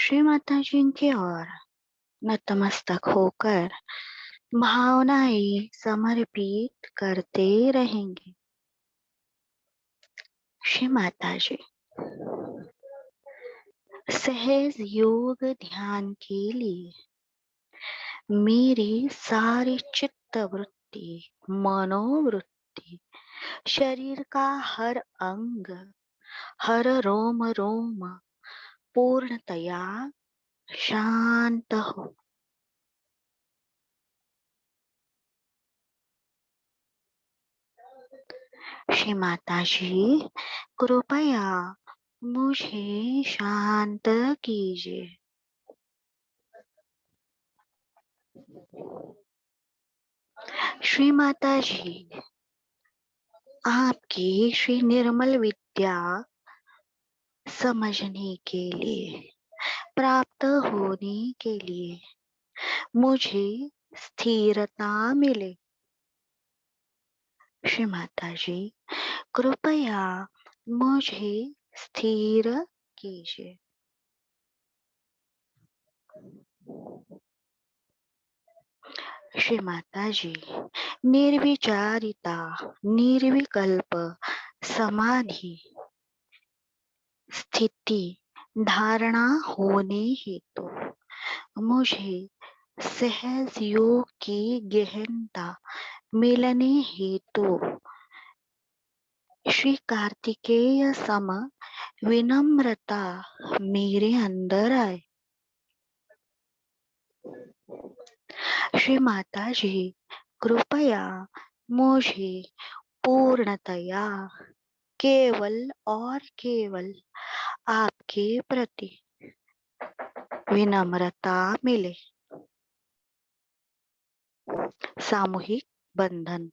श्री माता जी की ओर नतमस्तक होकर भावनाएं समर्पित करते रहेंगे। श्री माता जी सहज योग ध्यान के लिए मेरी सारी चित्त वृत्ति, मनोवृत्ति, शरीर का हर अंग, हर रोम रोम पूर्णतया शांत हो। श्री माता जी कृपया मुझे शांत कीजिए। श्री माता जी आपकी श्री निर्मल विद्या समझने के लिए, प्राप्त होने के लिए मुझे स्थिरता मिले। श्री माता जी कृपया मुझे स्थिर कीजिए। श्री माता जी निर्विचारिता, निर्विकल्प समाधि स्थिति धारणा होने हेतु मुझे सहज योग की गहनता मिलने हेतु श्री कार्तिकेय सम विनम्रता मेरे अंदर आए। श्री माता जी कृपया मुझे पूर्णतया केवल और केवल आपके प्रति विनम्रता मिले। सामूहिक बंधन।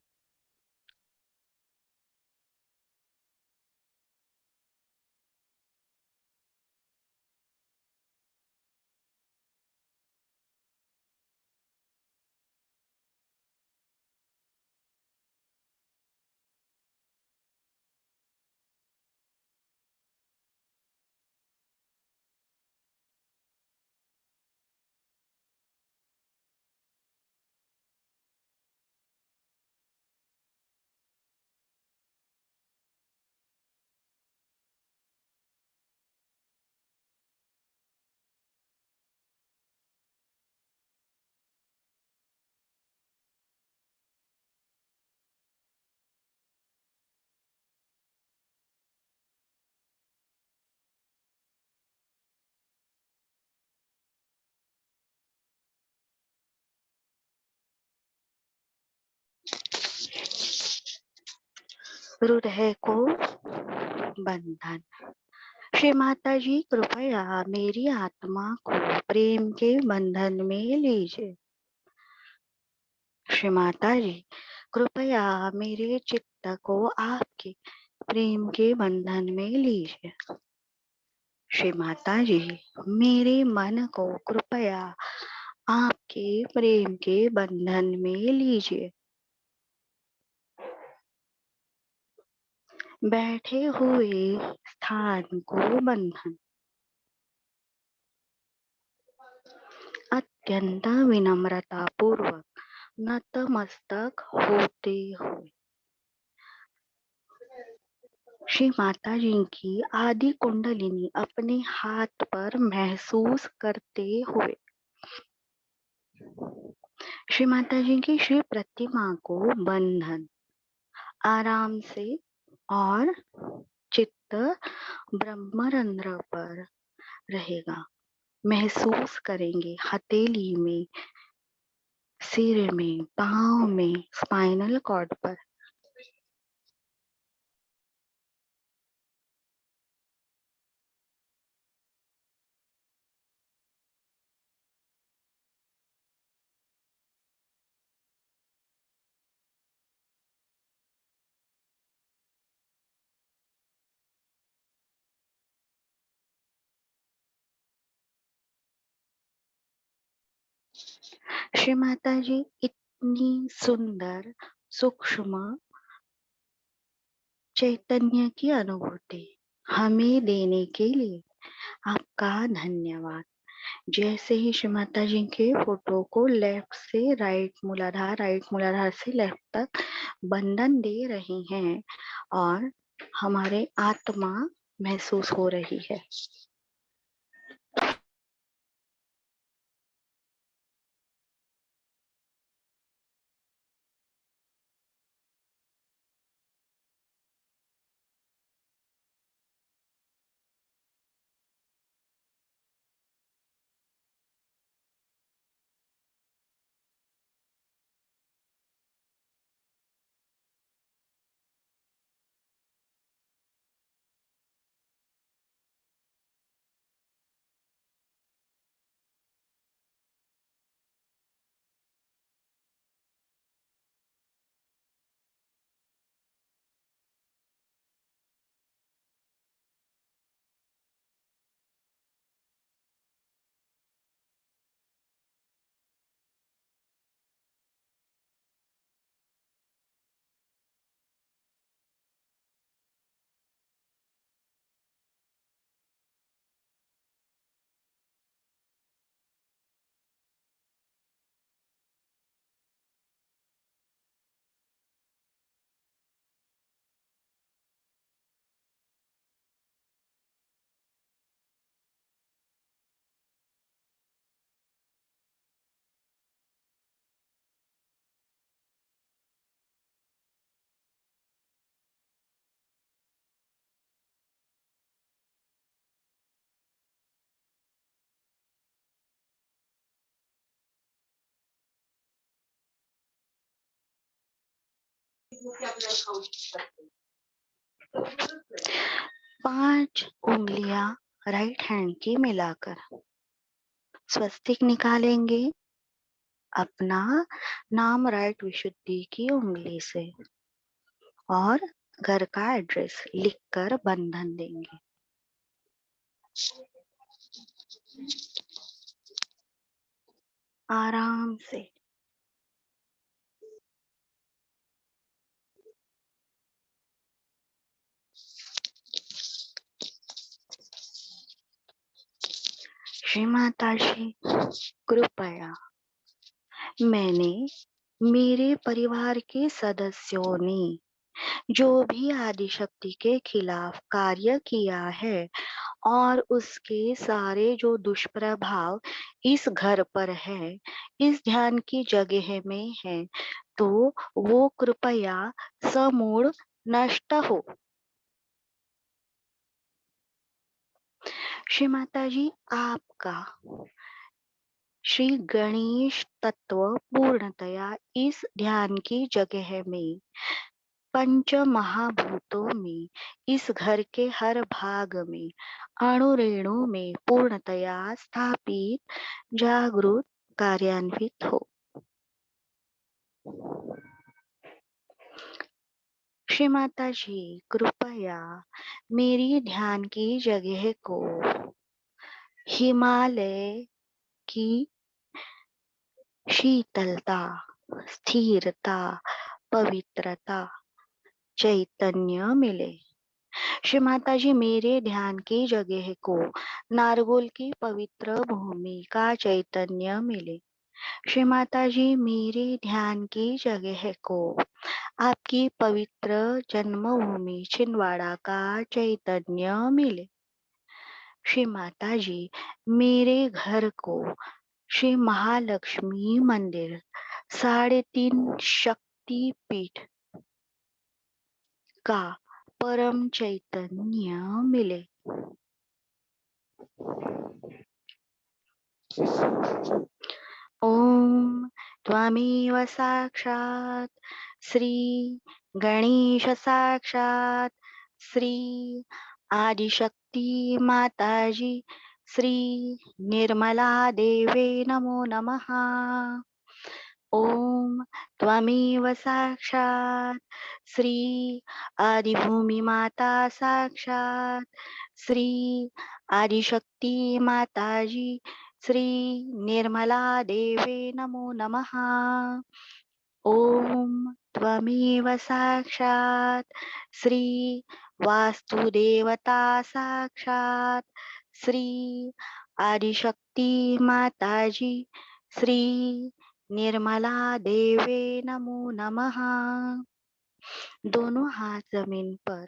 हृदय को बंधन। श्री माता जी कृपया मेरी आत्मा को प्रेम के बंधन में लीजिए। श्री माता जी कृपया मेरे चित्त को आपके प्रेम के बंधन में लीजिए। श्री माता जी मेरे मन को कृपया आपके प्रेम के बंधन में लीजिए। बैठे हुए स्थान को बंधन। अत्यंत विनम्रता पूर्वक नतमस्तक होते हुए श्री माता जी की आदि कुंडलिनी अपने हाथ पर महसूस करते हुए श्री माता जी की श्री प्रतिमा को बंधन आराम से और चित्त ब्रह्मरंध्र पर रहेगा। महसूस करेंगे हथेली में, सिर में, पाँव में, स्पाइनल कॉर्ड पर। श्री माता जी इतनी सुंदर सूक्ष्म चैतन्य की अनुभूति हमें देने के लिए आपका धन्यवाद। जैसे ही श्री माता जी के फोटो को लेफ्ट से राइट मूलाधार से लेफ्ट तक बंधन दे रही हैं और हमारे आत्मा महसूस हो रही है। पांच उंगलियां राइट हैंड की मिलाकर स्वस्तिक निकालेंगे अपना नाम राइट विशुद्धि की उंगली से और घर का एड्रेस लिखकर बंधन देंगे। आराम से श्री माता जी कृपया मैंने मेरे परिवार के सदस्यों ने जो भी आदिशक्ति के खिलाफ कार्य किया है और उसके सारे जो दुष्प्रभाव इस घर पर है, इस ध्यान की जगह में है, तो वो कृपया समूल नष्ट हो। श्री माता जी आपका श्री गणेश तत्व पूर्णतया इस ध्यान की जगह में पंच महाभूतों में इस घर के हर भाग में अणु रेणु में पूर्णतया स्थापित जागृत कार्यान्वित हो। श्री माता जी कृपया मेरी ध्यान की जगह को हिमालय की शीतलता, स्थिरता, पवित्रता, चैतन्य मिले। श्री माता जी मेरे ध्यान की जगह को नारगोल की पवित्र भूमि का चैतन्य मिले। श्री माता जी मेरे ध्यान की जगह को आपकी पवित्र जन्मभूमि छिंदवाड़ा का चैतन्य मिले। श्री माता जी मेरे घर को श्री महालक्ष्मी मंदिर 3.5 शक्ति पीठ का परम चैतन्य मिले। ओम त्वमेव साक्षात् श्री गणेश साक्षात् श्री आदिशक्ति माताजी श्री निर्मला देवे नमो नमः। ओम त्वमेव साक्षात् श्री आदिभूमि माता साक्षात् श्री आदिशक्ति माताजी श्री निर्मला देवे नमो नमः। ओम त्वमेव साक्षात् श्री वास्तुदेवता साक्षात् श्री आदिशक्ति माताजी श्री निर्मला देवे नमो नमः। दोनों हाथ जमीन पर।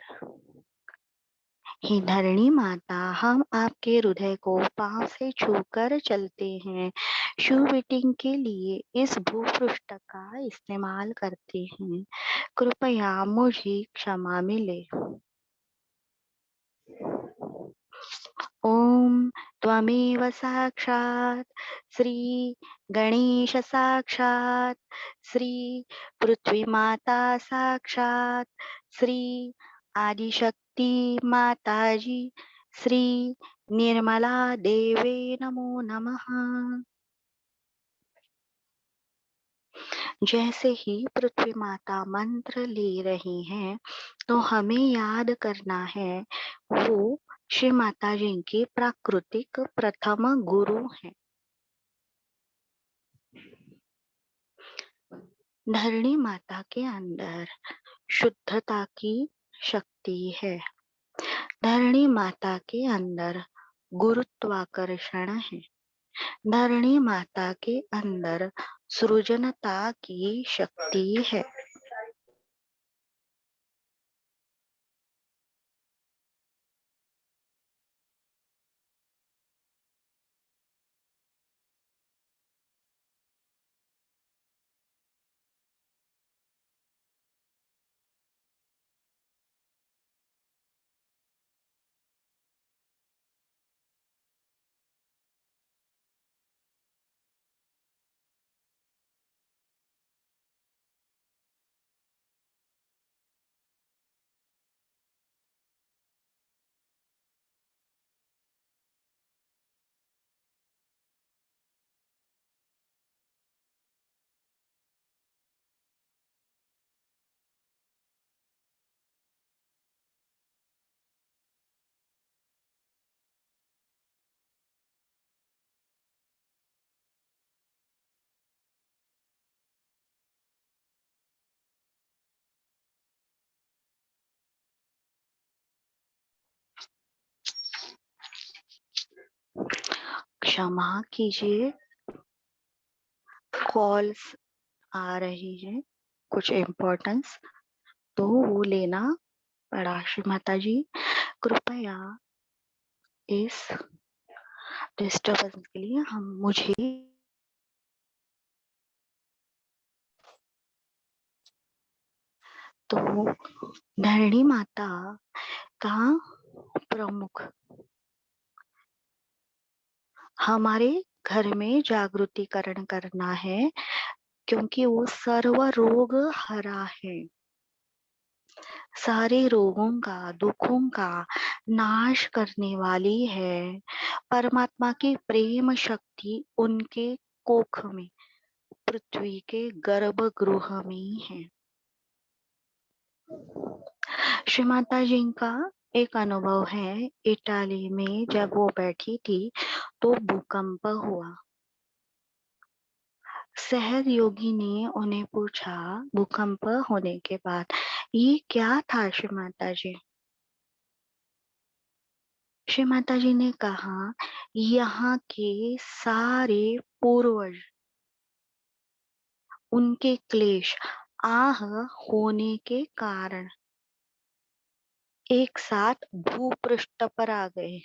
हे धरणी माता, हम आपके हृदय को पांव से छूकर चलते हैं। शू मीटिंग के लिए इस भूपृष्ठ का इस्तेमाल करते हैं। कृपया मुझे क्षमा मिले। ओम त्वमेव साक्षात् श्री गणेश साक्षात् श्री पृथ्वी माता साक्षात् श्री आदिशक्ति माताजी श्री निर्मला देवे नमो नमः। जैसे ही पृथ्वी माता मंत्र ले रही हैं, तो हमें याद करना है वो श्री माता जी के प्राकृतिक प्रथम गुरु हैं। धरणी माता के अंदर शुद्धता की शक्ति है। धरणी माता के अंदर गुरुत्वाकर्षण है। धरणी माता के अंदर सृजनता की शक्ति है। क्षमा कीजिए, कॉल्स आ रही है कुछ इम्पोर्टेंस, तो वो लेना पड़ा। श्री माता जी कृपया इस डिस्टर्बेंस के लिए मुझे तो धरणी माता का प्रमुख हमारे घर में जागृतिकरण करना है, क्योंकि वो सर्व रोग हरा है। सारे रोगों का, दुखों का नाश करने वाली है। परमात्मा की प्रेम शक्ति उनके कोख में, पृथ्वी के गर्भगृह में है। श्री माता जी का एक अनुभव है, इटाली में जब वो बैठी थी तो भूकंप हुआ। सहज योगी ने उन्हें पूछा भूकंप होने के बाद ये क्या था श्री माता जी? श्री माता जी ने कहा यहाँ के सारे पूर्वज, उनके क्लेश आह होने के कारण एक साथ भूपृष्ठ पर आ गए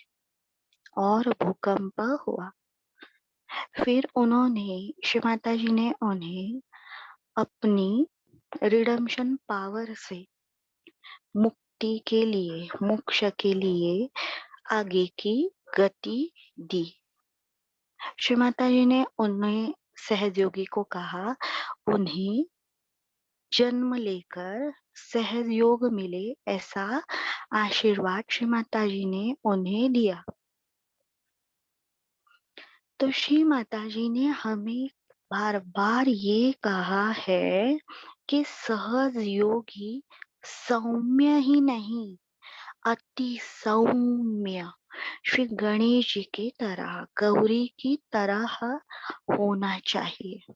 और भूकंप हुआ। फिर श्री माता जी ने उन्हें अपनी रिडम्पशन पावर से मुक्ति के लिए, मोक्ष के लिए आगे की गति दी। श्री माता जी ने उन्हें सहयोगी को कहा उन्हें जन्म लेकर सहयोग मिले, ऐसा आशीर्वाद श्री माता जी ने उन्हें दिया। तो श्री माता जी ने हमें बार बार ये कहा है कि सहज योगी सौम्य ही नहीं, अति सौम्य, श्री गणेश जी की तरह, गौरी की तरह होना चाहिए।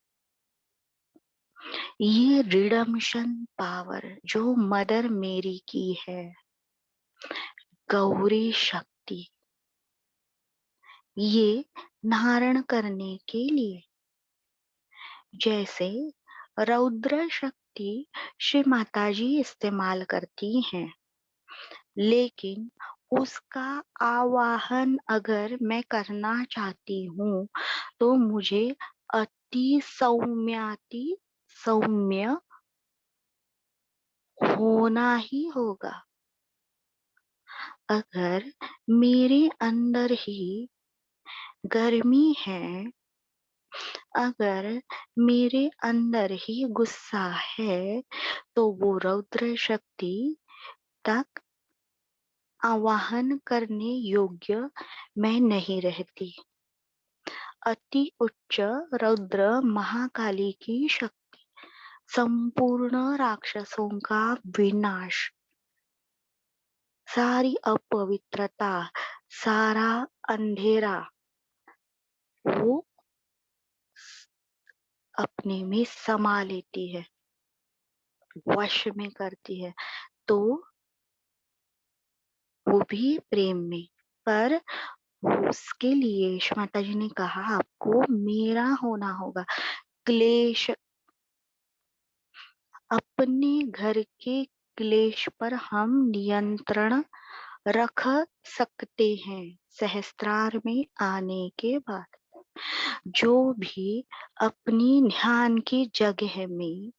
ये रिडम्पशन पावर जो मदर मेरी की है, गौरी शक्ति, ये धारण करने के लिए। जैसे रौद्र शक्ति श्री माताजी इस्तेमाल करती हैं, लेकिन उसका आवाहन अगर मैं करना चाहती हूँ तो मुझे अति सौम्य होना ही होगा। अगर मेरे अंदर ही गर्मी है, अगर मेरे अंदर ही गुस्सा है, तो वो रौद्र शक्ति तक आवाहन करने योग्य मैं नहीं रहती। अति उच्च रौद्र महाकाली की शक्ति संपूर्ण राक्षसों का विनाश, सारी अपवित्रता, सारा अंधेरा वो अपने में समा लेती है, वश में करती है। तो वो भी प्रेम में। पर उसके लिए माता जी ने कहा आपको मेरा होना होगा। क्लेश, अपने घर के क्लेश पर हम नियंत्रण रख सकते हैं सहस्त्रार में आने के बाद। जो भी अपनी ध्यान की जगह में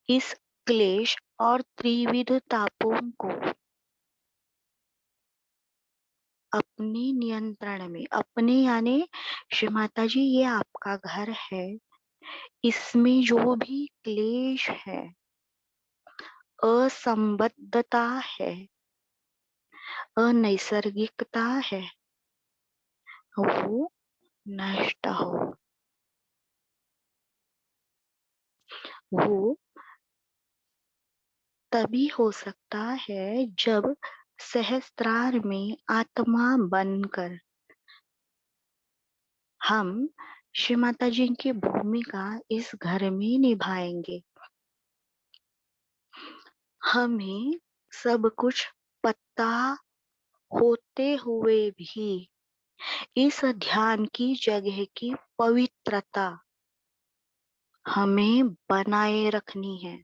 इस क्लेश और त्रिविध तापों को अपने नियंत्रण में, अपने यानी श्री माता जी ये आपका घर है, इसमें जो भी क्लेश है, असंबद्धता है, अनैसर्गिकता है, वो नष्ट हो। वो तभी हो सकता है जब सहस्त्रार में आत्मा बनकर हम श्री माता जी की भूमिका इस घर में निभाएंगे। हमें सब कुछ पता होते हुए भी इस ध्यान की जगह की पवित्रता हमें बनाए रखनी है।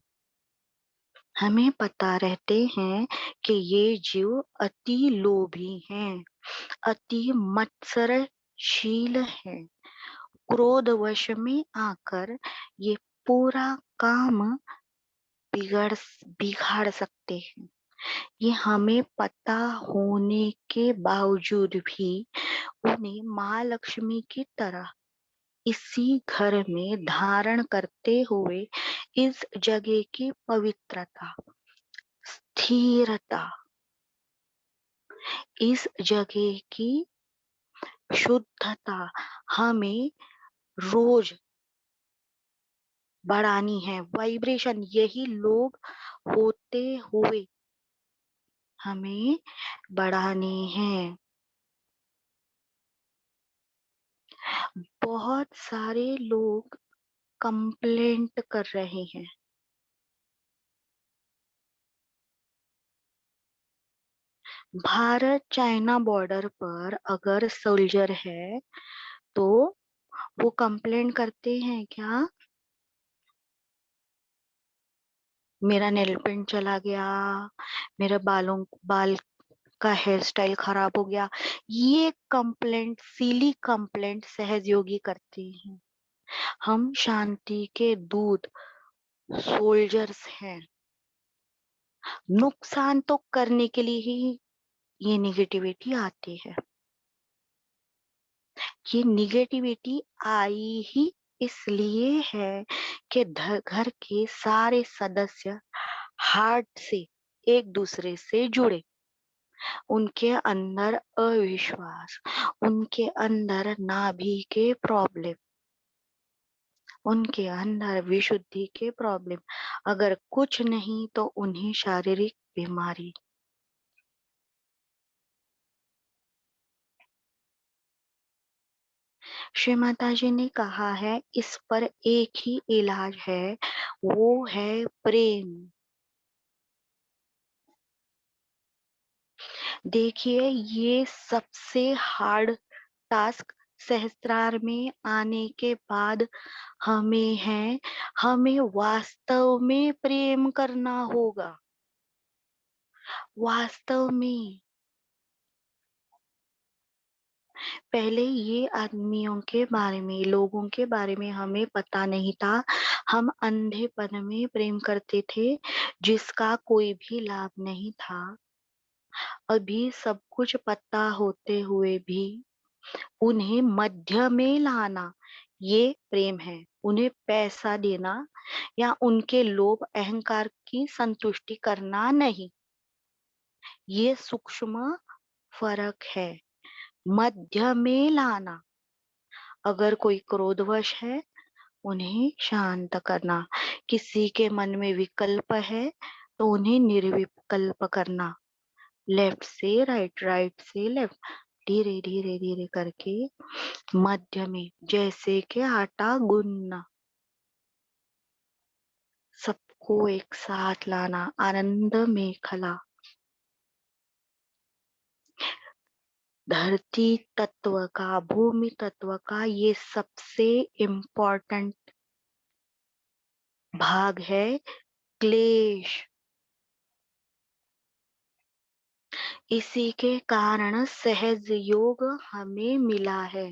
हमें पता रहते हैं कि ये जीव अति लोभी हैं, अति मत्सरशील है, क्रोधवश में आकर ये पूरा काम बिगड़ बिगाड़ सकते हैं। ये हमें पता होने के बावजूद भी उन्हें माँ लक्ष्मी की तरह इसी घर में धारण करते हुए इस जगह की पवित्रता, स्थिरता, इस जगह की शुद्धता हमें रोज बढ़ानी है। वाइब्रेशन यही लोग होते हुए हमें बढ़ानी है। बहुत सारे लोग कंप्लेंट कर रहे हैं। भारत चाइना बॉर्डर पर अगर सोल्जर है तो वो कंप्लेंट करते हैं क्या, मेरा नेल पेंट चला गया, मेरे बाल का हेयर स्टाइल खराब हो गया। ये कंप्लेंट, सिली कंप्लेंट सहजयोगी करते हैं। हम शांति के दूत सोल्जर्स हैं। नुकसान तो करने के लिए ही ये निगेटिविटी आती है। ये निगेटिविटी आई ही इसलिए है कि घर के सारे सदस्य हार्ट से एक दूसरे से जुड़े। उनके अंदर अविश्वास, उनके अंदर नाभि के प्रॉब्लम, उनके अंदर विशुद्धि के प्रॉब्लम, अगर कुछ नहीं तो उन्हें शारीरिक बीमारी। श्री माता जी ने कहा है इस पर एक ही इलाज है, वो है प्रेम। देखिए ये सबसे हार्ड टास्क सहस्त्रार में आने के बाद हमें वास्तव में प्रेम करना होगा। वास्तव में पहले ये आदमियों के बारे में, लोगों के बारे में हमें पता नहीं था। हम अंधेपन में प्रेम करते थे जिसका कोई भी लाभ नहीं था। अभी सब कुछ पता होते हुए भी उन्हें मध्य में लाना, ये प्रेम है। उन्हें पैसा देना या उनके लोभ अहंकार की संतुष्टि करना नहीं। ये सूक्ष्म फर्क है। मध्य में लाना, अगर कोई क्रोधवश है उन्हें शांत करना, किसी के मन में विकल्प है तो उन्हें निर्विकल्प करना, लेफ्ट से राइट, राइट से लेफ्ट, धीरे धीरे धीरे करके मध्य में, जैसे कि आटा गूंदना, सबको एक साथ लाना, आनंद में खला। धरती तत्व का, भूमि तत्व का ये सबसे इम्पोर्टेंट भाग है, क्लेश। इसी के कारण सहज योग हमें मिला है।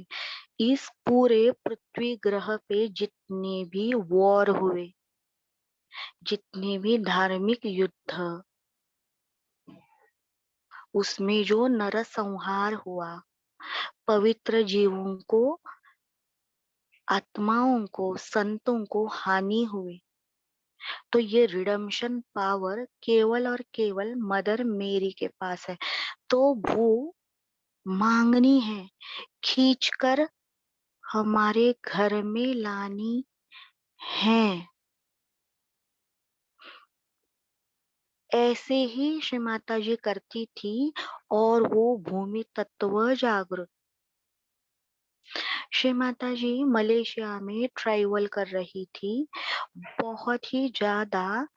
इस पूरे पृथ्वी ग्रह पे जितने भी वॉर हुए, जितने भी धार्मिक युद्ध, उसमें जो नरसंहार हुआ, पवित्र जीवों को, आत्माओं को, संतों को हानि हुई, तो ये रिडम्पशन पावर केवल और केवल मदर मेरी के पास है। तो वो मांगनी है, खींचकर हमारे घर में लानी है। ऐसे ही श्री माता जी करती थी और वो भूमि तत्व जागृत। श्री माता जी मलेशिया में ट्रैवल कर रही थी, बहुत ही ज्यादा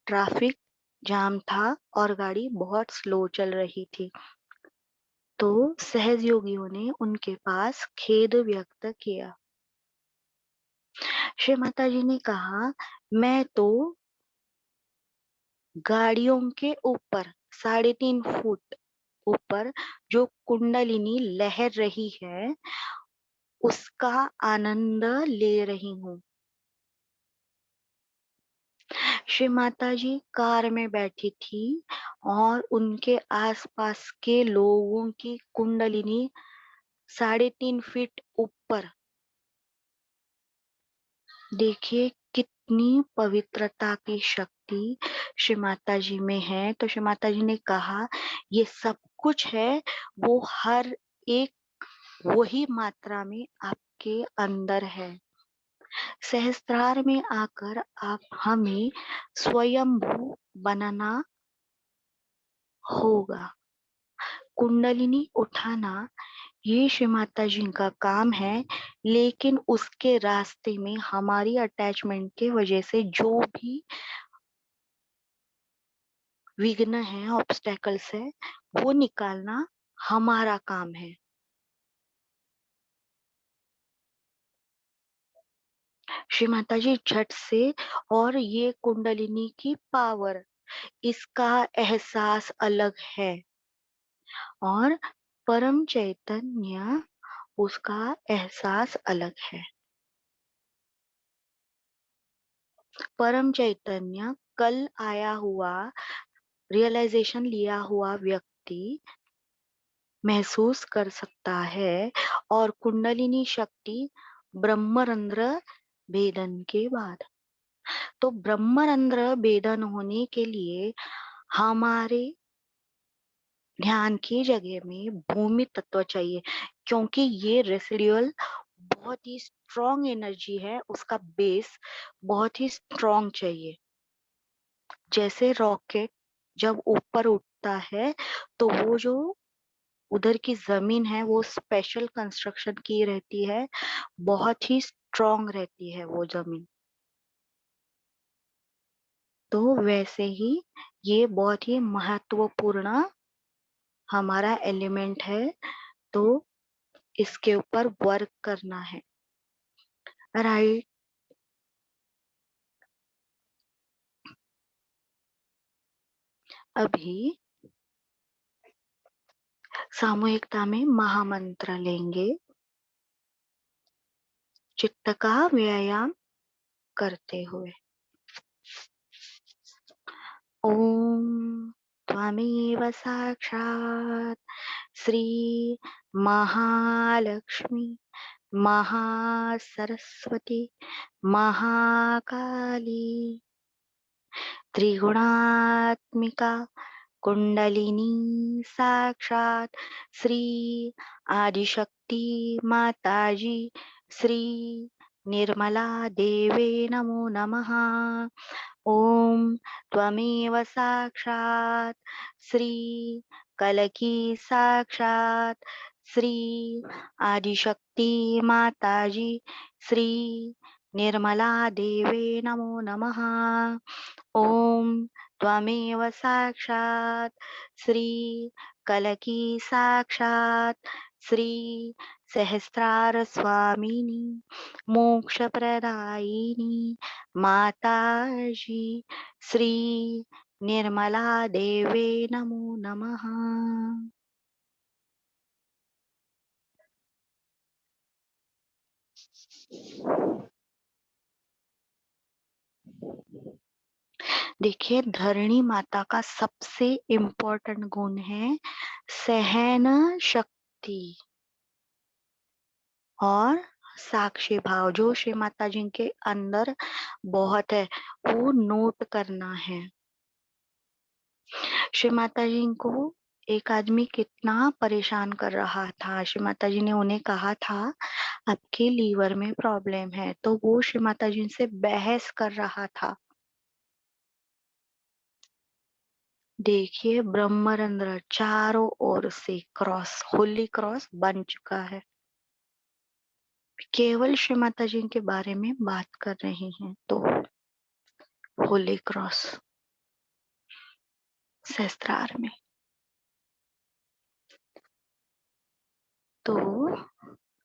ट्रैफिक जाम था और गाड़ी बहुत स्लो चल रही थी। तो सहज योगियों ने उनके पास खेद व्यक्त किया। श्री माता जी ने कहा, मैं तो गाड़ियों के ऊपर 3.5 फुट ऊपर जो कुंडलिनी लहर रही है उसका आनंद ले रही हूँ। श्री माता जी कार में बैठी थी और उनके आसपास के लोगों की कुंडलिनी 3.5 फीट ऊपर। देखिए कितनी पवित्रता की शक्ति श्री माता जी में है। तो श्री माता जी ने कहा, ये सब कुछ है, वो हर एक वही मात्रा में आपके अंदर है। सहस्त्रार में आकर आप हमें स्वयंभू बनना होगा। कुंडलिनी उठाना ये श्री माता जी का काम है, लेकिन उसके रास्ते में हमारी अटैचमेंट के वजह से जो भी विघ्न है, ऑब्स्टेकल्स है, वो निकालना हमारा काम है। श्री माता जी झट से, और ये कुंडलिनी की पावर, इसका एहसास अलग है, और परम चैतन्य उसका एहसास अलग है। परम चैतन्य कल आया हुआ, रियलाइजेशन लिया हुआ व्यक्ति महसूस कर सकता है, और कुंडलिनी शक्ति ब्रह्मरंध्र भेदन के बाद। तो ब्रह्मरंध्र भेदन होने के लिए हमारे ध्यान की जगह में भूमि तत्व चाहिए, क्योंकि ये रेसिडुअल बहुत ही स्ट्रॉन्ग एनर्जी है, उसका बेस बहुत ही स्ट्रॉन्ग चाहिए। जैसे रॉकेट जब ऊपर उठता है तो वो जो उधर की जमीन है वो स्पेशल कंस्ट्रक्शन की रहती है, बहुत ही स्ट्रॉन्ग रहती है वो जमीन। तो वैसे ही ये बहुत ही महत्वपूर्ण हमारा एलिमेंट है। तो इसके ऊपर वर्क करना है, राइट। अभी सामूहिकता में महामंत्र लेंगे, चित्त का व्यायाम करते हुए। ओम त्वमेव साक्षात् श्री महालक्ष्मी महासरस्वती महाकाली त्रिगुणात्मिका कुंडलिनी साक्षात श्री आदिशक्ति माताजी श्री निर्मला देवे नमो नमः। ओम त्वमेव साक्षात श्री कलकी साक्षात श्री आदिशक्ति माताजी श्री निर्मला देवे नमो नमः। ओम त्वमेव साक्षात श्री कलकी साक्षात श्री सहस्रार स्वामिनी मोक्षप्रदायिनी माताजी श्री निर्मला देवे नमो नमः। देखिए, धरणी माता का सबसे इम्पोर्टेंट गुण है सहन शक्ति और साक्षी भाव, जो श्री माता जी के अंदर बहुत है, वो नोट करना है। श्री माता जी को एक आदमी कितना परेशान कर रहा था। श्री माता जी ने उन्हें कहा था आपके लीवर में प्रॉब्लम है, तो वो श्री माता जी से बहस कर रहा था। देखिए, ब्रह्मरंध्र चारों ओर से क्रॉस, होली क्रॉस बन चुका है। केवल श्री माता जी के बारे में बात कर रहे हैं तो होली क्रॉस सहस्त्रार में। तो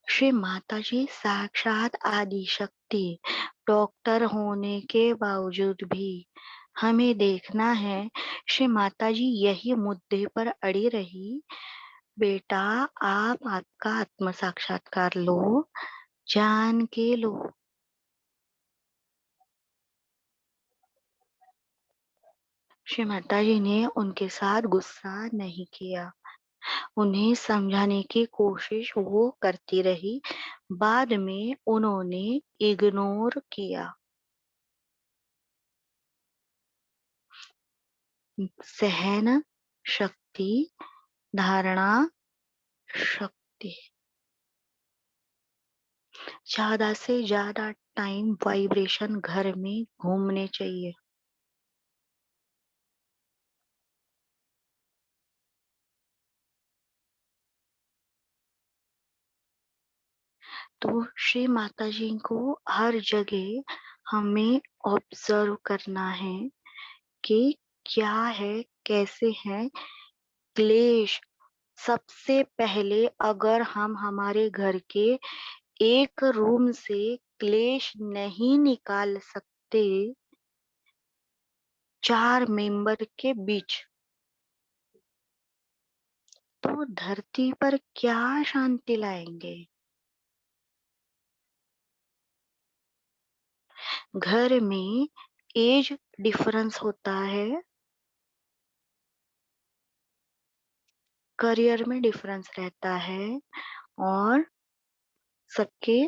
श्री माता जी साक्षात आदि शक्ति, डॉक्टर होने के बावजूद भी हमें देखना है श्री माता जी यही मुद्दे पर अड़ी रही, बेटा आप आपका आत्म साक्षात्कार लो, जान के लो। श्री माता जी ने उनके साथ गुस्सा नहीं किया, उन्हें समझाने की कोशिश वो करती रही, बाद में उन्होंने इग्नोर किया। सहन शक्ति, धारणा शक्ति, ज्यादा से ज्यादा टाइम वाइब्रेशन घर में घूमने चाहिए। तो श्री माता जी को हर जगह हमें ऑब्जर्व करना है कि क्या है, कैसे है क्लेश। सबसे पहले अगर हम हमारे घर के एक रूम से क्लेश नहीं निकाल सकते 4 मेंबर के बीच, तो धरती पर क्या शांति लाएंगे। घर में एज डिफरेंस होता है, करियर में डिफरेंस रहता है, और सबके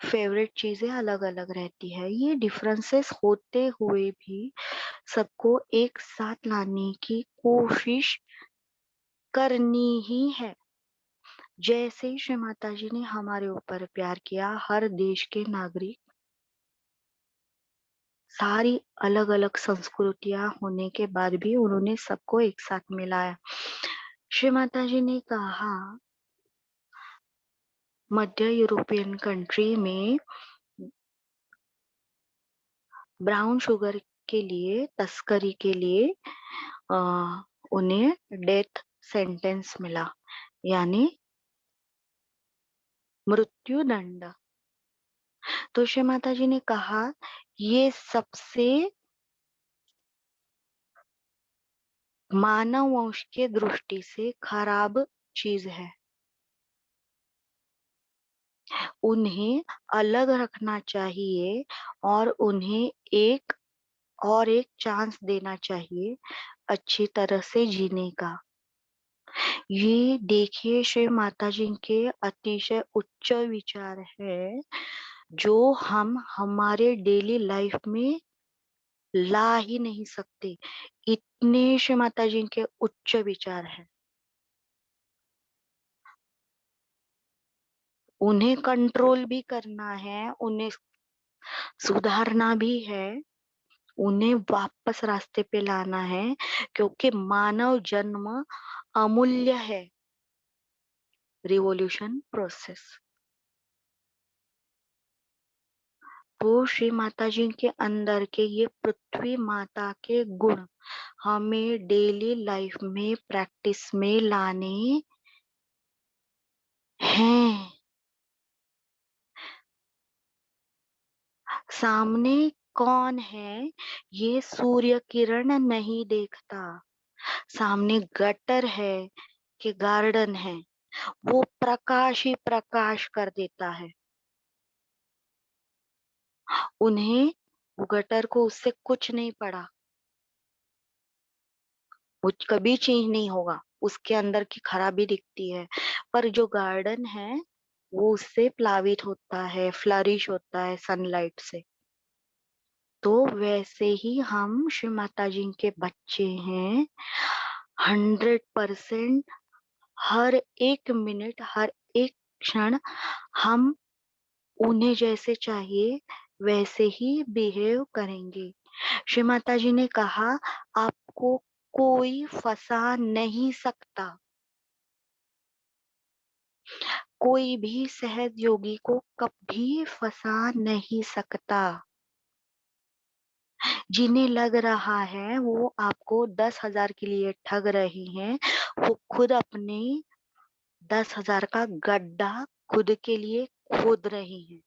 फेवरेट चीजें अलग अलग रहती है। ये डिफरेंसेस होते हुए भी सबको एक साथ लाने की कोशिश करनी ही है। जैसे श्री माता जी ने हमारे ऊपर प्यार किया, हर देश के नागरिक, सारी अलग अलग संस्कृतियां होने के बाद भी उन्होंने सबको एक साथ मिलाया। श्री माता जी ने कहा मध्य यूरोपियन कंट्री में ब्राउन शुगर के लिए, तस्करी के लिए उन्हें डेथ सेंटेंस मिला, यानी मृत्यु दंड। तो श्री माता जी ने कहा ये सबसे मानव वंश के दृष्टि से खराब चीज है, उन्हें अलग रखना चाहिए और उन्हें एक चांस देना चाहिए अच्छी तरह से जीने का। ये देखिए श्री माता जी के अतिशय उच्च विचार है जो हम हमारे डेली लाइफ में ला ही नहीं सकते, इतने श्री माता जी के उच्च विचार है। उन्हें कंट्रोल भी करना है, उन्हें सुधारना भी है, उन्हें वापस रास्ते पे लाना है, क्योंकि मानव जन्म अमूल्य है। Revolution process. वो श्री माता जी के अंदर के ये पृथ्वी माता के गुण हमें डेली लाइफ में प्रैक्टिस में लाने हैं। सामने कौन है ये सूर्य किरण नहीं देखता, सामने गटर है कि गार्डन है, वो प्रकाश ही प्रकाश कर देता है। उन्हें वो गटर को उससे कुछ नहीं पड़ा, वो कभी चेंज नहीं होगा, उसके अंदर की खराबी दिखती है, पर जो गार्डन है वो उससे प्लावित होता है, फ्लरिश होता है सनलाइट से। तो वैसे ही हम श्री माता जी के बच्चे हैं। 100% हर एक मिनट हर एक क्षण हम उन्हें जैसे चाहिए वैसे ही बिहेव करेंगे। श्री माता जी ने कहा आपको कोई फंसा नहीं सकता, कोई भी सहयोगी को कभी फंसा नहीं सकता। जिन्हें लग रहा है वो आपको 10,000 के लिए ठग रही हैं, वो खुद अपने 10,000 का गड्ढा खुद के लिए खोद रही हैं।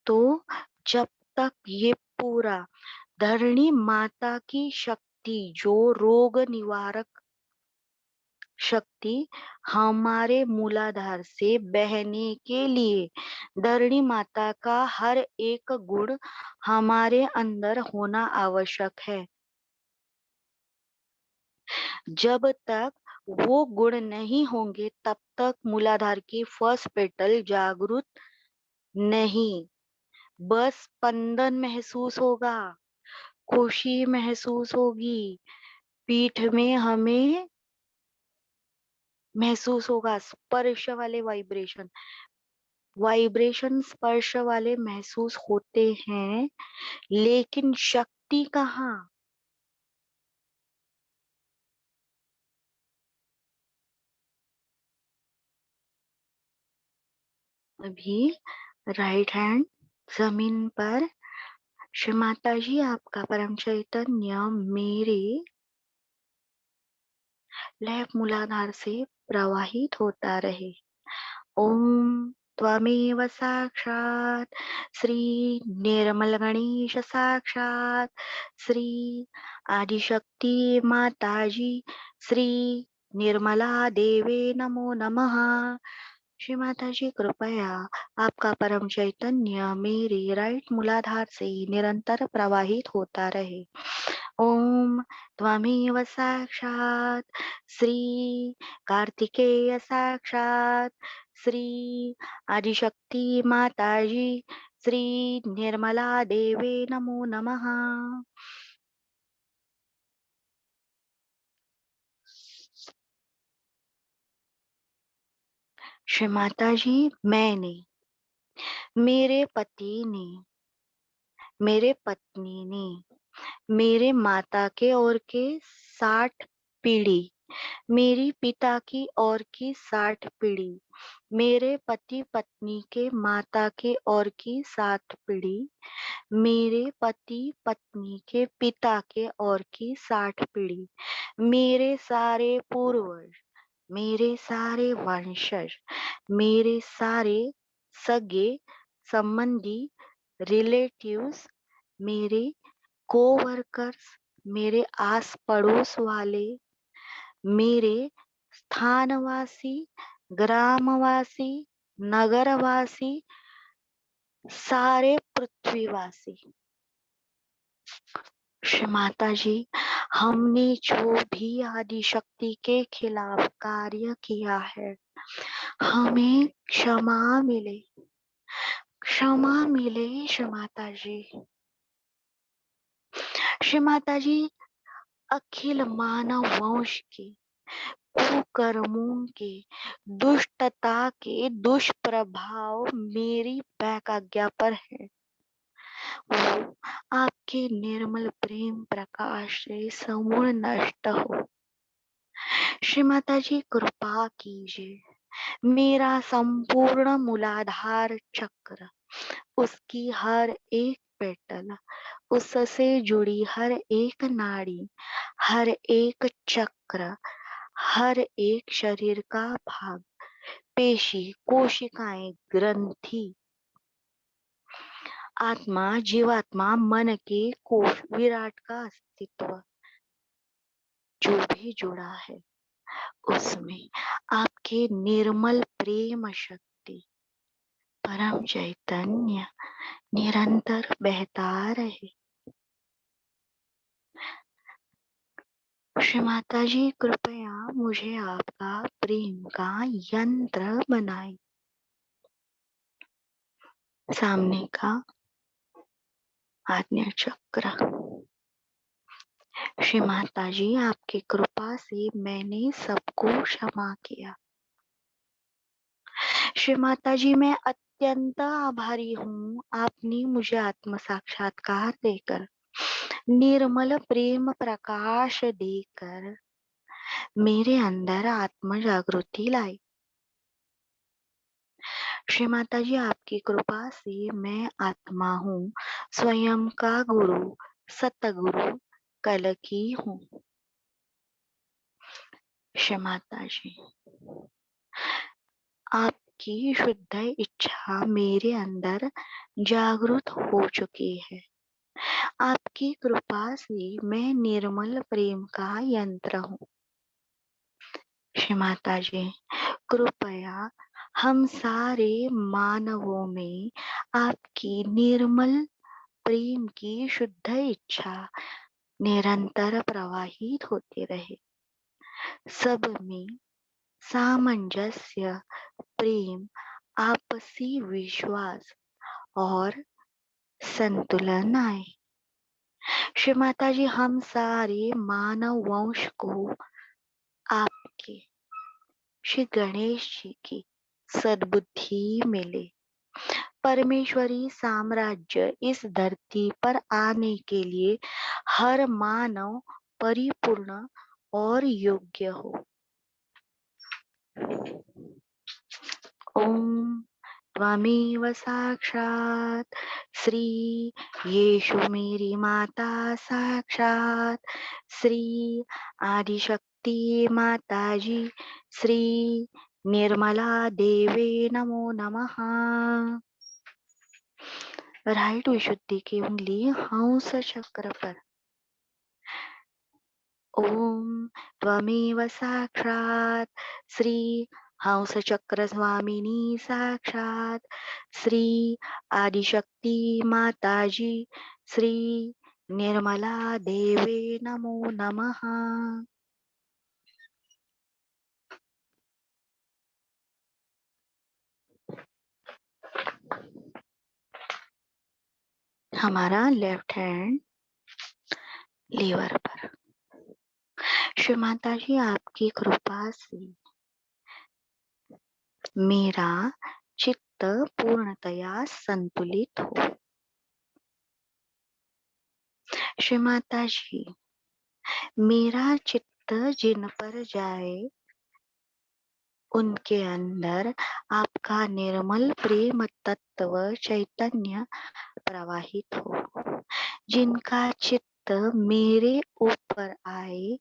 तो जब तक ये पूरा धरणी माता की शक्ति जो रोग निवारक शक्ति हमारे मूलाधार से बहने के लिए धरणी माता का हर एक गुण हमारे अंदर होना आवश्यक है। जब तक वो गुण नहीं होंगे तब तक मूलाधार की फर्स्ट पेटल जागृत नहीं, बस स्पंदन महसूस होगा, खुशी महसूस होगी, पीठ में हमें महसूस होगा स्पर्श वाले वाइब्रेशन, वाइब्रेशन स्पर्श वाले महसूस होते हैं, लेकिन शक्ति कहाँ। अभी राइट हैंड जमीन पर, श्री माता जी आपका परम चैतन्य मेरे लेफ्ट मूलाधार से प्रवाहित होता रहे। ओम त्वमेव साक्षात् श्री निर्मल गणेश साक्षात् श्री आदिशक्ति माता जी श्री निर्मला देवे नमो नमः। श्री माता जी कृपया आपका परम चैतन्य मेरे राइट मूलाधार से निरंतर प्रवाहित होता रहे। ओम त्वमेव साक्षात् श्री कार्तिकेय साक्षात् श्री आदिशक्ति माता जी श्री निर्मला देवे नमो नमः। श्री माता जी मैंने, मेरे पति ने, मेरे पत्नी ने, मेरे माता के और के 60 पीढ़ी मेरी पिता की ओर की 60 पीढ़ी, मेरे पति पत्नी के माता के ओर की 60 पीढ़ी, मेरे पति पत्नी के पिता के ओर की 60 पीढ़ी, मेरे सारे पूर्वज, मेरे सारे वंशज, मेरे सारे सगे संबंधी, रिलेटिव्स, मेरे कोवर्कर्स, मेरे आस पड़ोस वाले, मेरे स्थानवासी, ग्रामवासी, नगरवासी, सारे पृथ्वीवासी। श्री माता जी, हमने जो भी आदि शक्ति के खिलाफ कार्य किया है, हमें क्षमा मिले, क्षमा मिले श्री माता जी। श्री माता जी, अखिल मानव वंश के कुकर्मों के, दुष्टता के दुष्प्रभाव मेरी बैक आज्ञा पर है। वो आपके निर्मल प्रेम प्रकाश से समूल नष्ट हो। श्री माता जी, कृपा कीजिए, मेरा संपूर्ण मूलाधार चक्र, उसकी हर एक पेटल, उससे जुड़ी हर एक नाड़ी, हर एक चक्र, हर एक शरीर का भाग, पेशी, कोशिकाएं, ग्रंथि, आत्मा, जीवात्मा, मन के कोश, विराट का अस्तित्व जो भी जुड़ा है, उसमें आपके निर्मल प्रेम शक्ति, परम चैतन्य निरंतर बहता रहे। श्री माता जी, कृपया मुझे आपका प्रेम का यंत्र बनाए। सामने का आज्ञा चक्र। श्री माता जी, आपकी कृपा से मैंने सबको क्षमा किया। श्री माता जी, मैं अत्यंत आभारी हूँ, आपने मुझे आत्म साक्षात्कार देकर, निर्मल प्रेम प्रकाश देकर मेरे अंदर आत्म जागृति लाई। श्री माता जी, आपकी कृपा से मैं आत्मा हूँ, स्वयं का गुरु, सतगुरु कल की हूँ। श्री माता जी, आपकी शुद्ध इच्छा मेरे अंदर जागृत हो चुकी है। आपकी कृपा से मैं निर्मल प्रेम का यंत्र हूँ। श्री माता जी, कृपया हम सारे मानवों में आपकी निर्मल प्रेम की शुद्ध इच्छा निरंतर प्रवाहित होती रहे। सब में सामंजस्य, प्रेम, आपसी विश्वास और संतुलन आए। श्री माता जी, हम सारे मानव वंश को आपके श्री गणेश जी की सद्बुद्धि मिले। परमेश्वरी साम्राज्य इस धरती पर आने के लिए हर मानव परिपूर्ण और योग्य हो। ओम त्वमेव साक्षात श्री येषु, मेरी माता साक्षात श्री आदिशक्ति माता जी, श्री निर्मला देवे नमो नमः। राइट विशुद्धि की उंगली हंस चक्र पर। ओम त्वमेव साक्षात श्री हंस चक्र स्वामिनी साक्षात श्री आदिशक्ति माता जी, श्री निर्मला देवे नमो नमः। हमारा लेफ्ट हैंड लीवर पर। श्री माता जी, आपकी कृपा से मेरा चित्त पूर्णतया संतुलित हो। श्री माता जी, मेरा चित्त चित्त जिन पर जाए उनके अंदर आपका निर्मल प्रेम तत्व चैतन्य प्रवाहित हो। जिनका चित्त मेरे ऊपर आए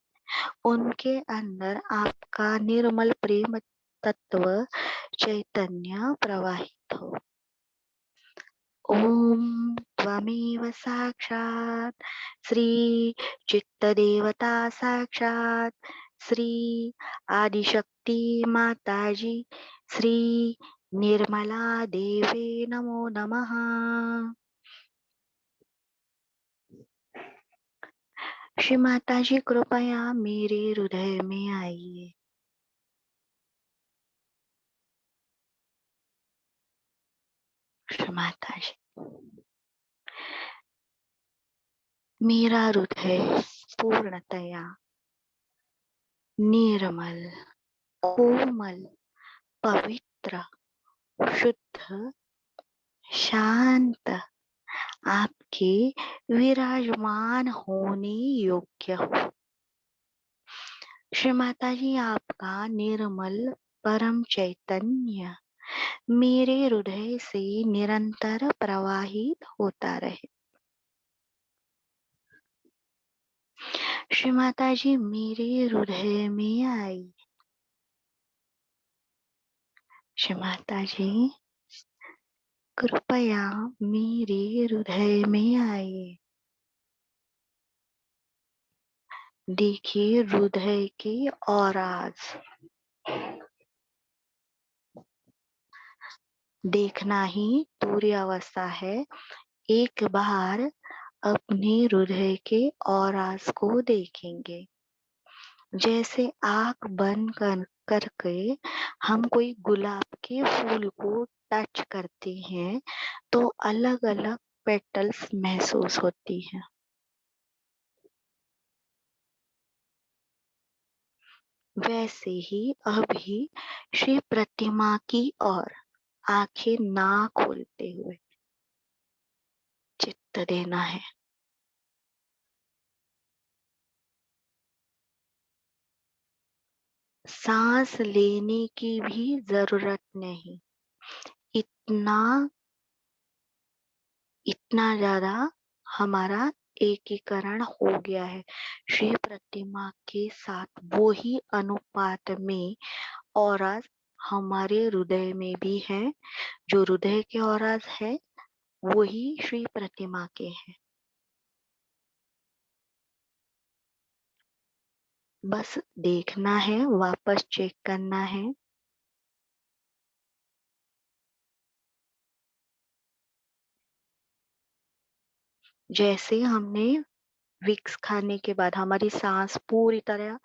उनके अंदर आपका निर्मल प्रेम तत्व चैतन्य प्रवाहित हो। ओम त्वमेव साक्षात् श्री चित्तदेवता साक्षात् श्री आदिशक्ति माताजी श्री निर्मला देवे नमो नमः। श्री माताजी कृपया मेरे हृदय में आइए। श्री माताजी, मेरा हृदय पूर्णतया निर्मल, कोमल, पवित्र, शुद्ध, शांत आपके विराजमान होने योग्य हो। श्री माता जी, आपका निर्मल परम चैतन्य मेरे हृदय से निरंतर प्रवाहित होता रहे। श्री माता जी, मेरे हृदय में आई। श्री माता जी, कृपया मेरे हृदय में आइए। देखिए हृदय की औराज, देखना ही पूरी अवस्था है। एक बार अपने हृदय के औराज को देखेंगे। जैसे आंख बंद करके हम कोई गुलाब के फूल को टच करते हैं तो अलग अलग पेटल्स महसूस होती हैं। वैसे ही अभी श्री प्रतिमा की ओर आंखें ना खोलते हुए चित्त देना है। सांस लेने की भी जरूरत नहीं। इतना इतना ज्यादा हमारा एकीकरण हो गया है श्री प्रतिमा के साथ। वो ही अनुपात में औराज हमारे हृदय में भी है। जो हृदय के औराज है वही श्री प्रतिमा के हैं। बस देखना है, वापस चेक करना है। जैसे हमने विक्स खाने के बाद हमारी सांस पूरी तरह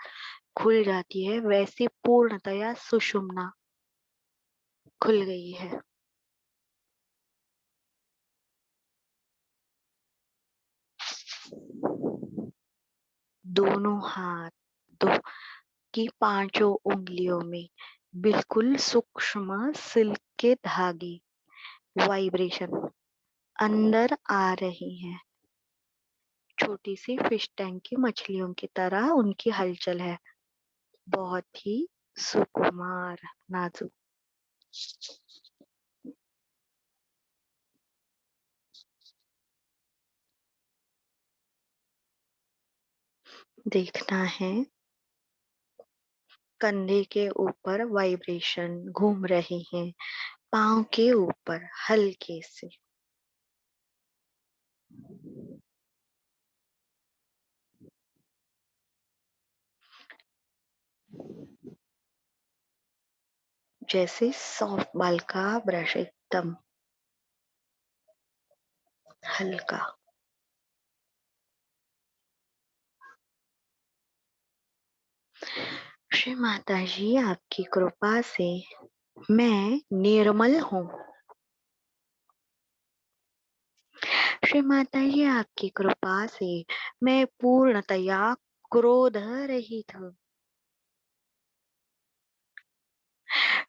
खुल जाती है, वैसे पूर्णतया सुषुम्ना खुल गई है। दोनों हाथ दो की पांचों उंगलियों में बिल्कुल सूक्ष्म सिल्क के धागे वाइब्रेशन अंदर आ रही हैं। छोटी सी फिश टैंक की मछलियों की तरह उनकी हलचल है। बहुत ही सुकुमार, नाजुक। देखना है कंधे के ऊपर वाइब्रेशन घूम रही है, पांव के ऊपर हल्के से। जैसे सॉफ्ट बाल का ब्रश, एकदम हल्का। श्री माता जी, आपकी कृपा से मैं निर्मल हूँ। श्री माता जी, आपकी कृपा से मैं पूर्णतया क्रोध रहित हूँ।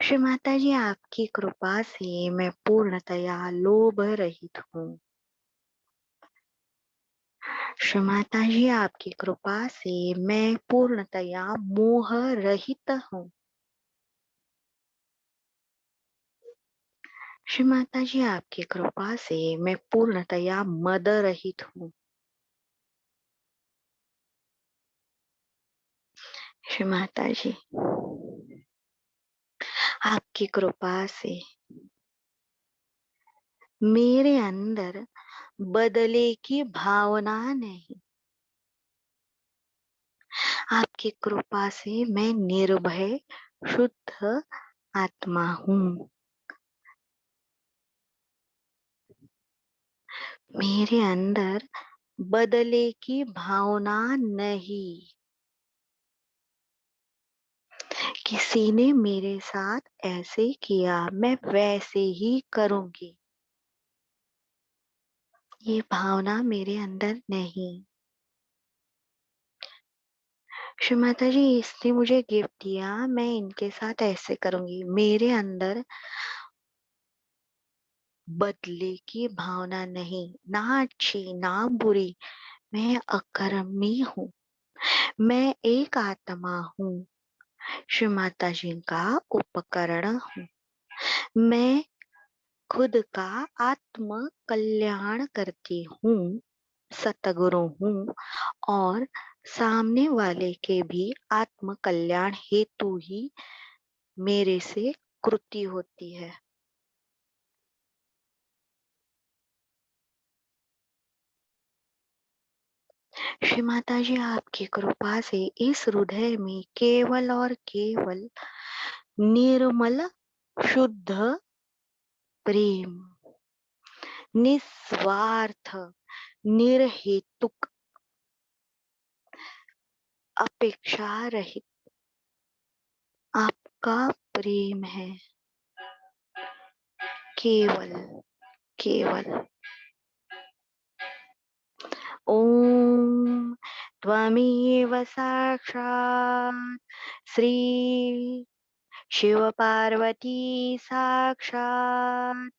श्री माता जी, आपकी कृपा से मैं पूर्णतया लोभ रहित हूँ। श्री माता जी, आपकी कृपा से मैं पूर्णतया मोह रहित हूँ। श्री माता जी, आपकी कृपा से मैं पूर्णतया मद रहित हूँ। श्री माता जी, आपकी कृपा से मेरे अंदर बदले की भावना नहीं। आपकी कृपा से मैं निर्भय शुद्ध आत्मा हूँ। मेरे अंदर बदले की भावना नहीं। किसी ने मेरे साथ ऐसे किया, मैं वैसे ही करूंगी, ये भावना मेरे अंदर नहीं। श्री माता जी, इसने मुझे गिफ्ट दिया, मैं इनके साथ ऐसे करूंगी, मेरे अंदर बदले की भावना नहीं। ना अच्छी ना बुरी, मैं अकर्मी हूँ, मैं एक आत्मा हूँ, श्री माता जी का उपकरण हूँ। मैं खुद का आत्म कल्याण करती हूँ, सतगुरु हूँ, और सामने वाले के भी आत्म कल्याण हेतु ही मेरे से कृति होती है। श्री माता जी, आपकी कृपा से इस हृदय में केवल और केवल निर्मल शुद्ध प्रेम, निस्वार्थ, निर्हेतुक, अपेक्षा रहित आपका प्रेम है। केवल केवल ओम त्वमेव साक्षात् श्री शिव पार्वती साक्षात्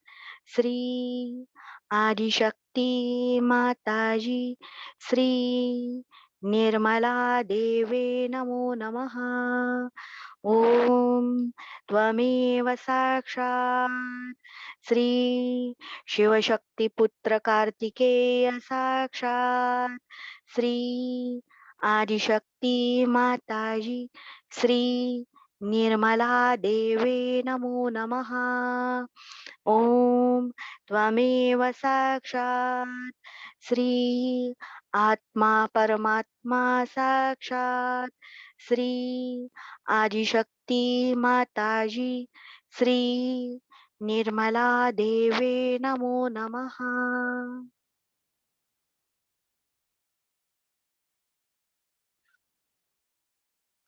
श्री आदिशक्ति माताजी श्री निर्मला देवे नमो नमः। ओम त्वमेव साक्षात् श्री शिवशक्ति पुत्र कार्तिकेय साक्षात् श्री आदिशक्ति माताजी श्री निर्मला देवे नमो नमः। ओम त्वमेव साक्षात् श्री आत्मा परमात्मा साक्षात् श्री आदिशक्ति माताजी श्री निर्मला देवे नमो नमः।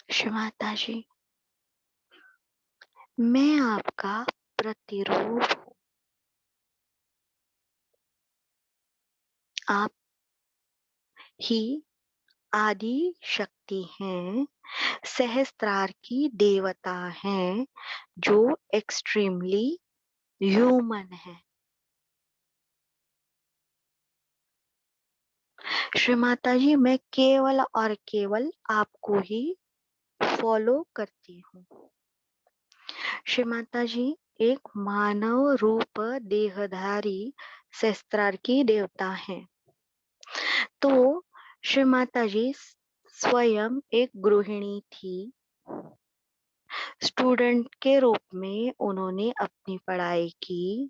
श्री माता जी, मैं आपका प्रतिरूप हूँ। आप ही आदि शक्ति हैं, सहस्त्रार की देवता हैं, जो एक्सट्रीमली ह्यूमन है। श्री माता जी, मैं केवल और केवल आपको ही फॉलो करती हूँ। श्री माता जी, एक मानव रूप देहधारी सहस्त्रार की देवता है। तो श्री माता जी स्वयं एक गृहिणी थी। स्टूडेंट के रूप में उन्होंने अपनी पढ़ाई की,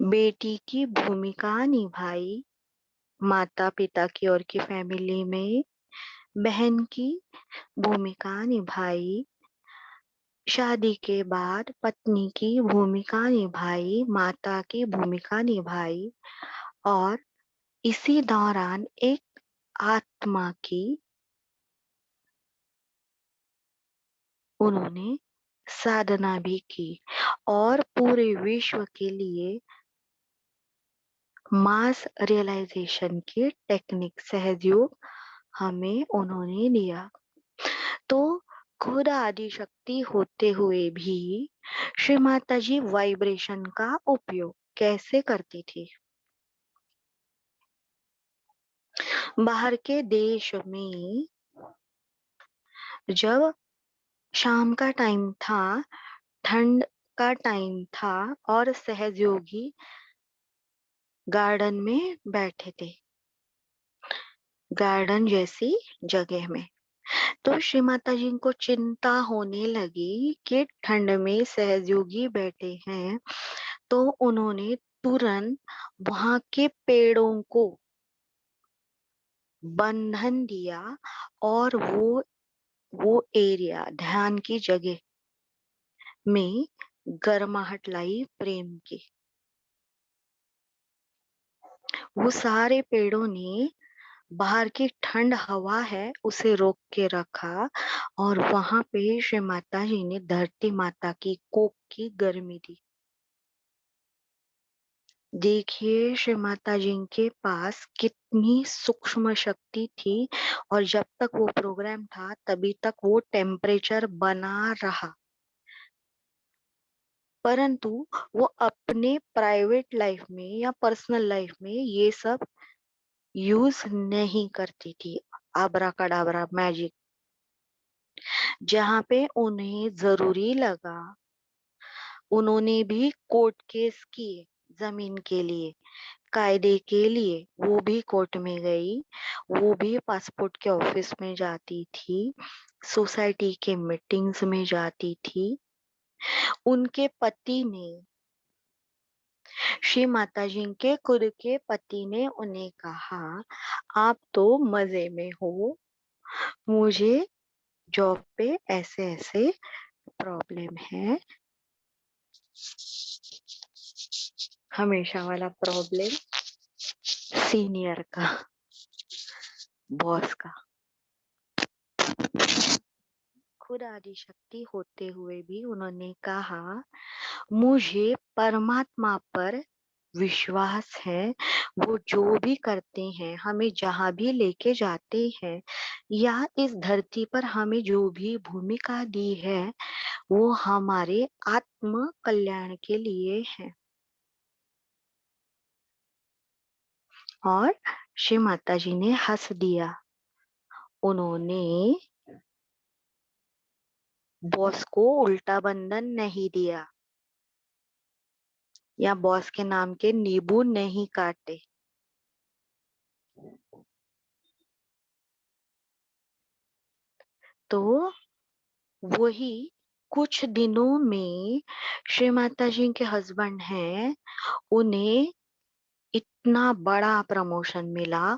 बेटी की भूमिका निभाई, माता पिता की और की फैमिली में बहन की भूमिका निभाई, शादी के बाद पत्नी की भूमिका निभाई, माता की भूमिका निभाई, और इसी दौरान एक आत्मा की उन्होंने साधना भी की, और पूरे विश्व के लिए मास रियलाइजेशन की टेक्निक सहयोग हमें उन्होंने दिया। तो खुद आदि शक्ति होते हुए भी श्री माता जी वाइब्रेशन का उपयोग कैसे करती थी? बाहर के देश में जब शाम का टाइम था, ठंड का टाइम था और सहयोगी गार्डन में बैठे थे, गार्डन जैसी जगह में। तो श्री माता जी को चिंता होने लगी कि ठंड में सहयोगी बैठे हैं, तो उन्होंने तुरंत वहां के पेड़ों को बंधन दिया और वो एरिया, ध्यान की जगह में गर्माहट लाई प्रेम की। वो सारे पेड़ों ने बाहर की ठंड हवा है उसे रोक के रखा, और वहां पे श्री माता जी ने धरती माता की कोख की गर्मी दी। देखिए श्री माता जी के पास कितनी सूक्ष्म शक्ति थी, और जब तक वो प्रोग्राम था तभी तक वो टेम्परेचर बना रहा। परंतु वो अपने प्राइवेट लाइफ में या पर्सनल लाइफ में ये सब यूज नहीं करती थी। आबराकाडाबरा मैजिक, जहाँ पे उन्हें जरूरी लगा उन्होंने भी कोर्ट केस किए, जमीन के लिए, कायदे के लिए। वो भी कोर्ट में गई, वो भी पासपोर्ट के ऑफिस में जाती थी, सोसाइटी के मीटिंग्स में जाती थी। उनके पति ने, श्री माता जी के खुद के पति ने उन्हें कहा, आप तो मजे में हो, मुझे जॉब पे ऐसे ऐसे प्रॉब्लम है, हमेशा वाला प्रॉब्लम, सीनियर का, बॉस का। खुद आदि शक्ति होते हुए भी उन्होंने कहा, मुझे परमात्मा पर विश्वास है, वो जो भी करते हैं, हमें जहां भी लेके जाते हैं, या इस धरती पर हमें जो भी भूमिका दी है, वो हमारे आत्म कल्याण के लिए है। और श्री माता जी ने हंस दिया। उन्होंने बॉस को उल्टा बंधन नहीं दिया, या बॉस के नाम के नींबू नहीं काटे। तो वही कुछ दिनों में श्री माता जी के हस्बैंड हैं, उन्हें इतना बड़ा प्रमोशन मिला,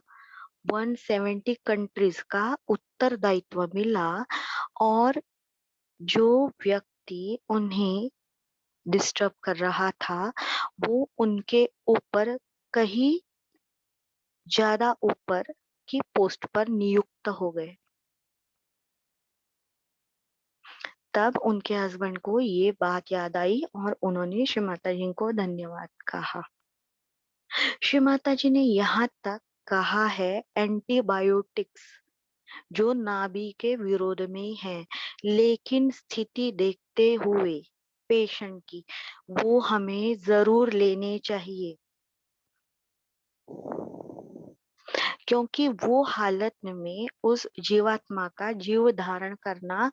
170 कंट्रीज का उत्तरदायित्व मिला, और जो व्यक्ति उन्हें डिस्टर्ब कर रहा था वो उनके ऊपर कहीं ज्यादा ऊपर की पोस्ट पर नियुक्त हो गए। तब उनके हस्बैंड को ये बात याद आई और उन्होंने श्री माता जी को धन्यवाद कहा। श्री माता जी ने यहाँ तक कहा है, एंटीबायोटिक्स जो नाभि के विरोध में है, लेकिन स्थिति देखते हुए पेशेंट की, वो हमें जरूर लेने चाहिए, क्योंकि वो हालत में उस जीवात्मा का जीव धारण करना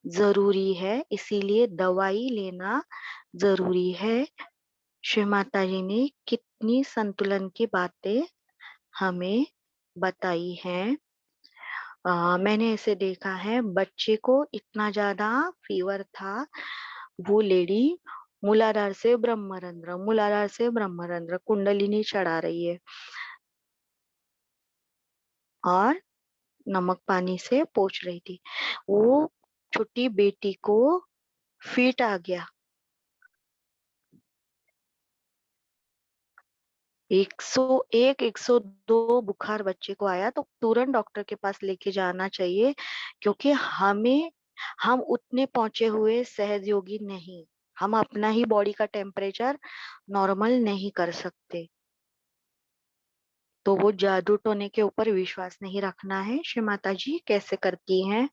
जरूरी है, इसीलिए दवाई लेना जरूरी है। श्री माता जी ने कितनी संतुलन की बातें हमें बताई हैं। मैंने ऐसे देखा है, बच्चे को इतना ज्यादा फीवर था, वो लेडी मूलाधार से ब्रह्मरंध्र, मूलाधार से ब्रह्मरंध्र कुंडलिनी चढ़ा रही है, और नमक पानी से पोंछ रही थी। वो छोटी बेटी को फिट आ गया, 101 102 बुखार बच्चे को आया, तो तुरंत डॉक्टर के पास लेके जाना चाहिए, क्योंकि हम उतने पहुंचे हुए सहयोगी नहीं, हम अपना ही बॉडी का टेम्परेचर नॉर्मल नहीं कर सकते। तो वो जादू टोने के ऊपर विश्वास नहीं रखना है, श्री माता जी कैसे करती हैं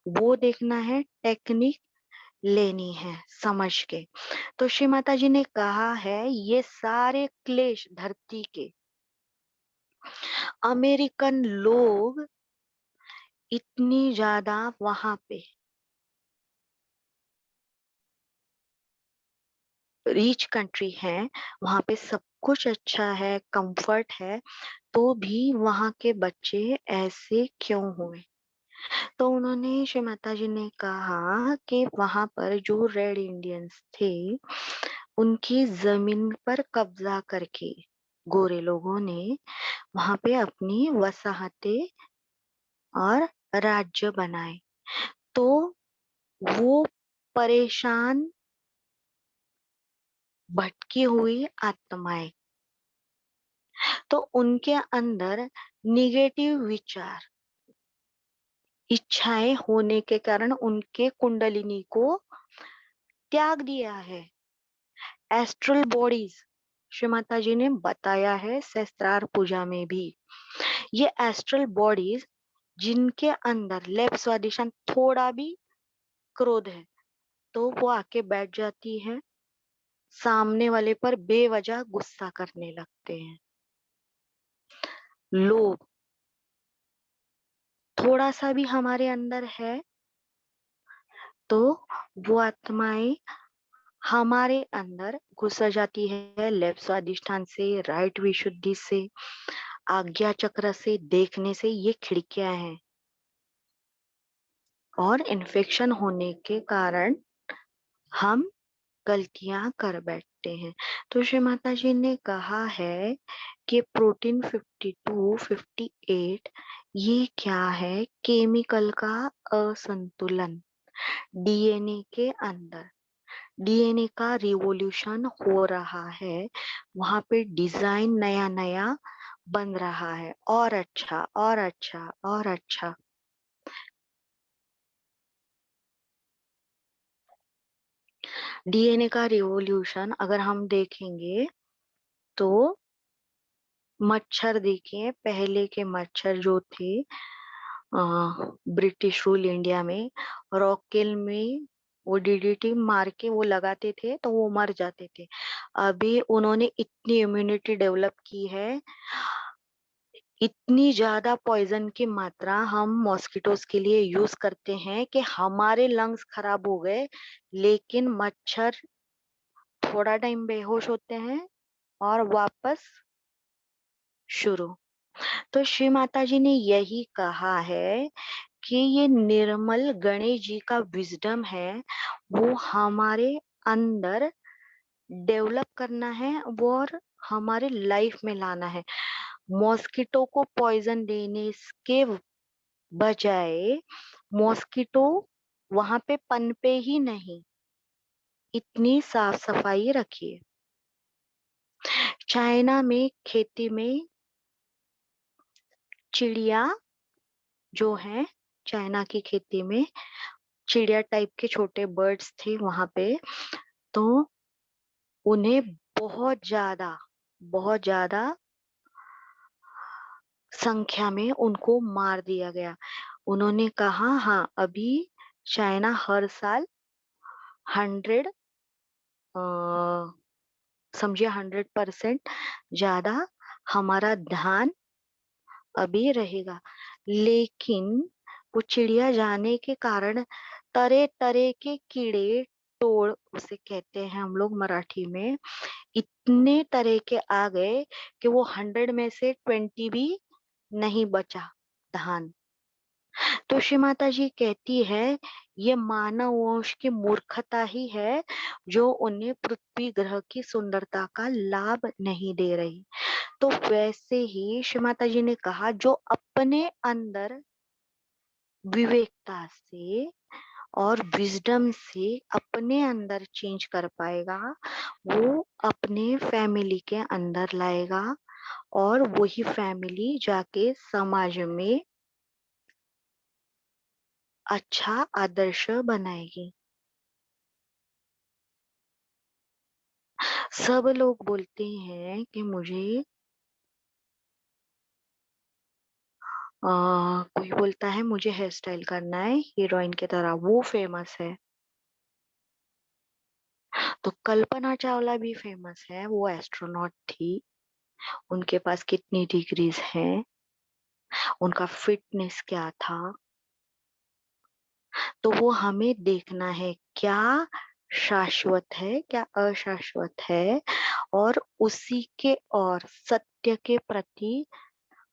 वो देखना है, टेक्निक लेनी है समझ के। तो श्री माता जी ने कहा है, ये सारे क्लेश धरती के अमेरिकन लोग इतनी ज्यादा वहां पे रिच कंट्री है, वहां पे सब कुछ अच्छा है, कंफर्ट है, तो भी वहां के बच्चे ऐसे क्यों हुए? तो उन्होंने, श्री माता जी ने कहा कि वहां पर जो रेड इंडियंस थे, उनकी जमीन पर कब्जा करके गोरे लोगों ने वहां पे अपनी वसाहतें और राज्य बनाए। तो वो परेशान भटकी हुई आत्माएं, तो उनके अंदर निगेटिव विचार, इच्छाएं होने के कारण उनके कुंडलिनी को त्याग दिया है। एस्ट्रल बॉडीज, श्री माता जी ने बताया है सहस्त्रार पूजा में भी, ये एस्ट्रल बॉडीज जिनके अंदर लेफ्ट स्वादिशान थोड़ा भी क्रोध है, तो वो आके बैठ जाती है, सामने वाले पर बेवजह गुस्सा करने लगते हैं। लोभ थोड़ा सा भी हमारे अंदर है, तो वो आत्माएं हमारे अंदर घुस जाती है, लेफ्ट स्वादिष्ठान से, राइट विशुद्धि से, आज्ञा चक्र से, देखने से। ये खिड़कियां हैं, और इन्फेक्शन होने के कारण हम गलतियां कर बैठते हैं। तो श्री माता जी ने कहा है कि प्रोटीन 52, 58 ये क्या है? केमिकल का असंतुलन डीएनए के अंदर। डीएनए का रिवोल्यूशन हो रहा है, वहां पे डिजाइन नया नया बन रहा है, और अच्छा और अच्छा और अच्छा। डीएनए का रिवोल्यूशन अगर हम देखेंगे तो मच्छर देखिए, पहले के मच्छर जो थे, ब्रिटिश रूल इंडिया में, रॉकेल में वो डीडीटी मार के वो लगाते थे तो वो मर जाते थे। अभी उन्होंने इतनी इम्यूनिटी डेवलप की है, इतनी ज्यादा पॉइजन की मात्रा हम मॉस्किटोस के लिए यूज करते हैं कि हमारे लंग्स खराब हो गए, लेकिन मच्छर थोड़ा टाइम बेहोश होते हैं और वापस शुरू। तो श्री माता जी ने यही कहा है कि ये निर्मल गणेश जी का विजडम है, वो हमारे अंदर डेवलप करना है, वो और हमारे लाइफ में लाना है। मॉस्किटो को पॉइजन देने के बजाय मॉस्किटो वहां पे पनपे ही नहीं, इतनी साफ सफाई रखिए। चाइना में खेती में चिड़िया जो है, चाइना की खेती में चिड़िया टाइप के छोटे बर्ड्स थे वहां पे, तो उन्हें बहुत ज्यादा संख्या में उनको मार दिया गया। उन्होंने कहा हाँ, अभी चाइना हर साल 100, समझिए 100% ज्यादा हमारा ध्यान अभी रहेगा। लेकिन वो चिड़िया जाने के कारण तरह तरह के कीड़े, टोड़ उसे कहते हैं हम लोग मराठी में, इतने तरह के आ गए कि वो 100 में से 20 भी नहीं बचा धान। तो श्री माता जी कहती है ये मानव वंश की मूर्खता ही है जो उन्हें पृथ्वी ग्रह की सुंदरता का लाभ नहीं दे रही। तो वैसे ही श्री माता जी ने कहा जो अपने अंदर विवेकता से और विजडम से अपने अंदर चेंज कर पाएगा, वो अपने फैमिली के अंदर लाएगा, और वही फैमिली जाके समाज में अच्छा आदर्श बनाएगी। सब लोग बोलते हैं कि मुझे कोई बोलता है मुझे हेयर स्टाइल करना है हीरोइन की तरह, वो फेमस है। तो कल्पना चावला भी फेमस है, वो एस्ट्रोनॉट थी। उनके पास कितनी डिग्रीज हैं, उनका फिटनेस क्या था। तो वो हमें देखना है क्या शाश्वत है, क्या अशाश्वत है, और उसी के और सत्य के प्रति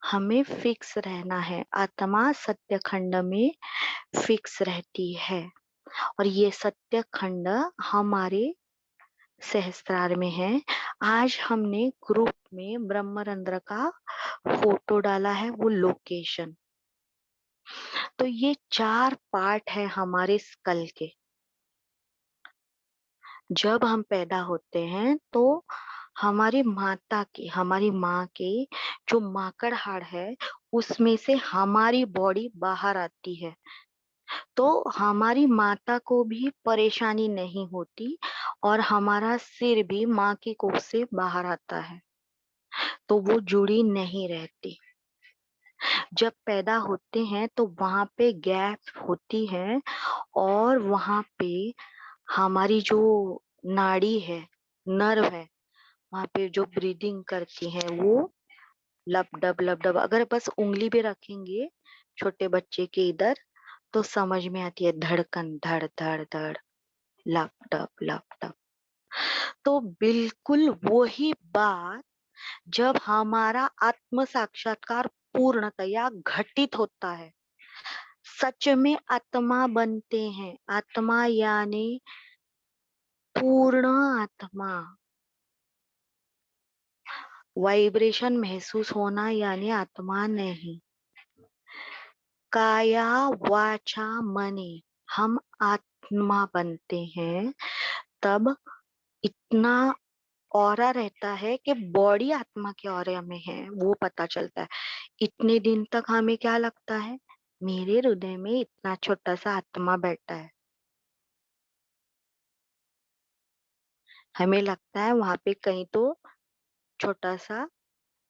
हमें फिक्स रहना है। आत्मा सत्य खंड में फिक्स रहती है, और ये सत्य खंड हमारे सहस्त्रार में है। आज हमने ग्रुप में ब्रह्मरंध्र का फोटो डाला है, वो लोकेशन। तो ये 4 पार्ट है हमारे स्कल के। जब हम पैदा होते हैं तो हमारी माँ के जो माकड़ हाड़ है, उसमें से हमारी बॉडी बाहर आती है। तो हमारी माता को भी परेशानी नहीं होती, और हमारा सिर भी माँ की कोख से बाहर आता है, तो वो जुड़ी नहीं रहती। जब पैदा होते हैं तो वहां पे गैप होती है, और वहां पे हमारी जो नाड़ी है, नर्व है, वहां पे जो ब्रीदिंग करती है वो लपडब लपडब, अगर बस उंगली भी रखेंगे छोटे बच्चे के इधर तो समझ में आती है, धड़कन धड़ धड़ धड़, लपडब लपडब। तो बिल्कुल वही बात जब हमारा आत्म साक्षात्कार पूर्णतया घटित होता है, सच में आत्मा बनते हैं। आत्मा यानी पूर्ण आत्मा, वाइब्रेशन महसूस होना यानी आत्मा नहीं। काया वाचा मनी हम आत्मा बनते हैं, तब इतना ऑरा रहता है कि बॉडी आत्मा के ऑरे में है वो पता चलता है। इतने दिन तक हमें क्या लगता है, मेरे हृदय में इतना छोटा सा आत्मा बैठा है। हमें लगता है वहां पे कहीं तो छोटा सा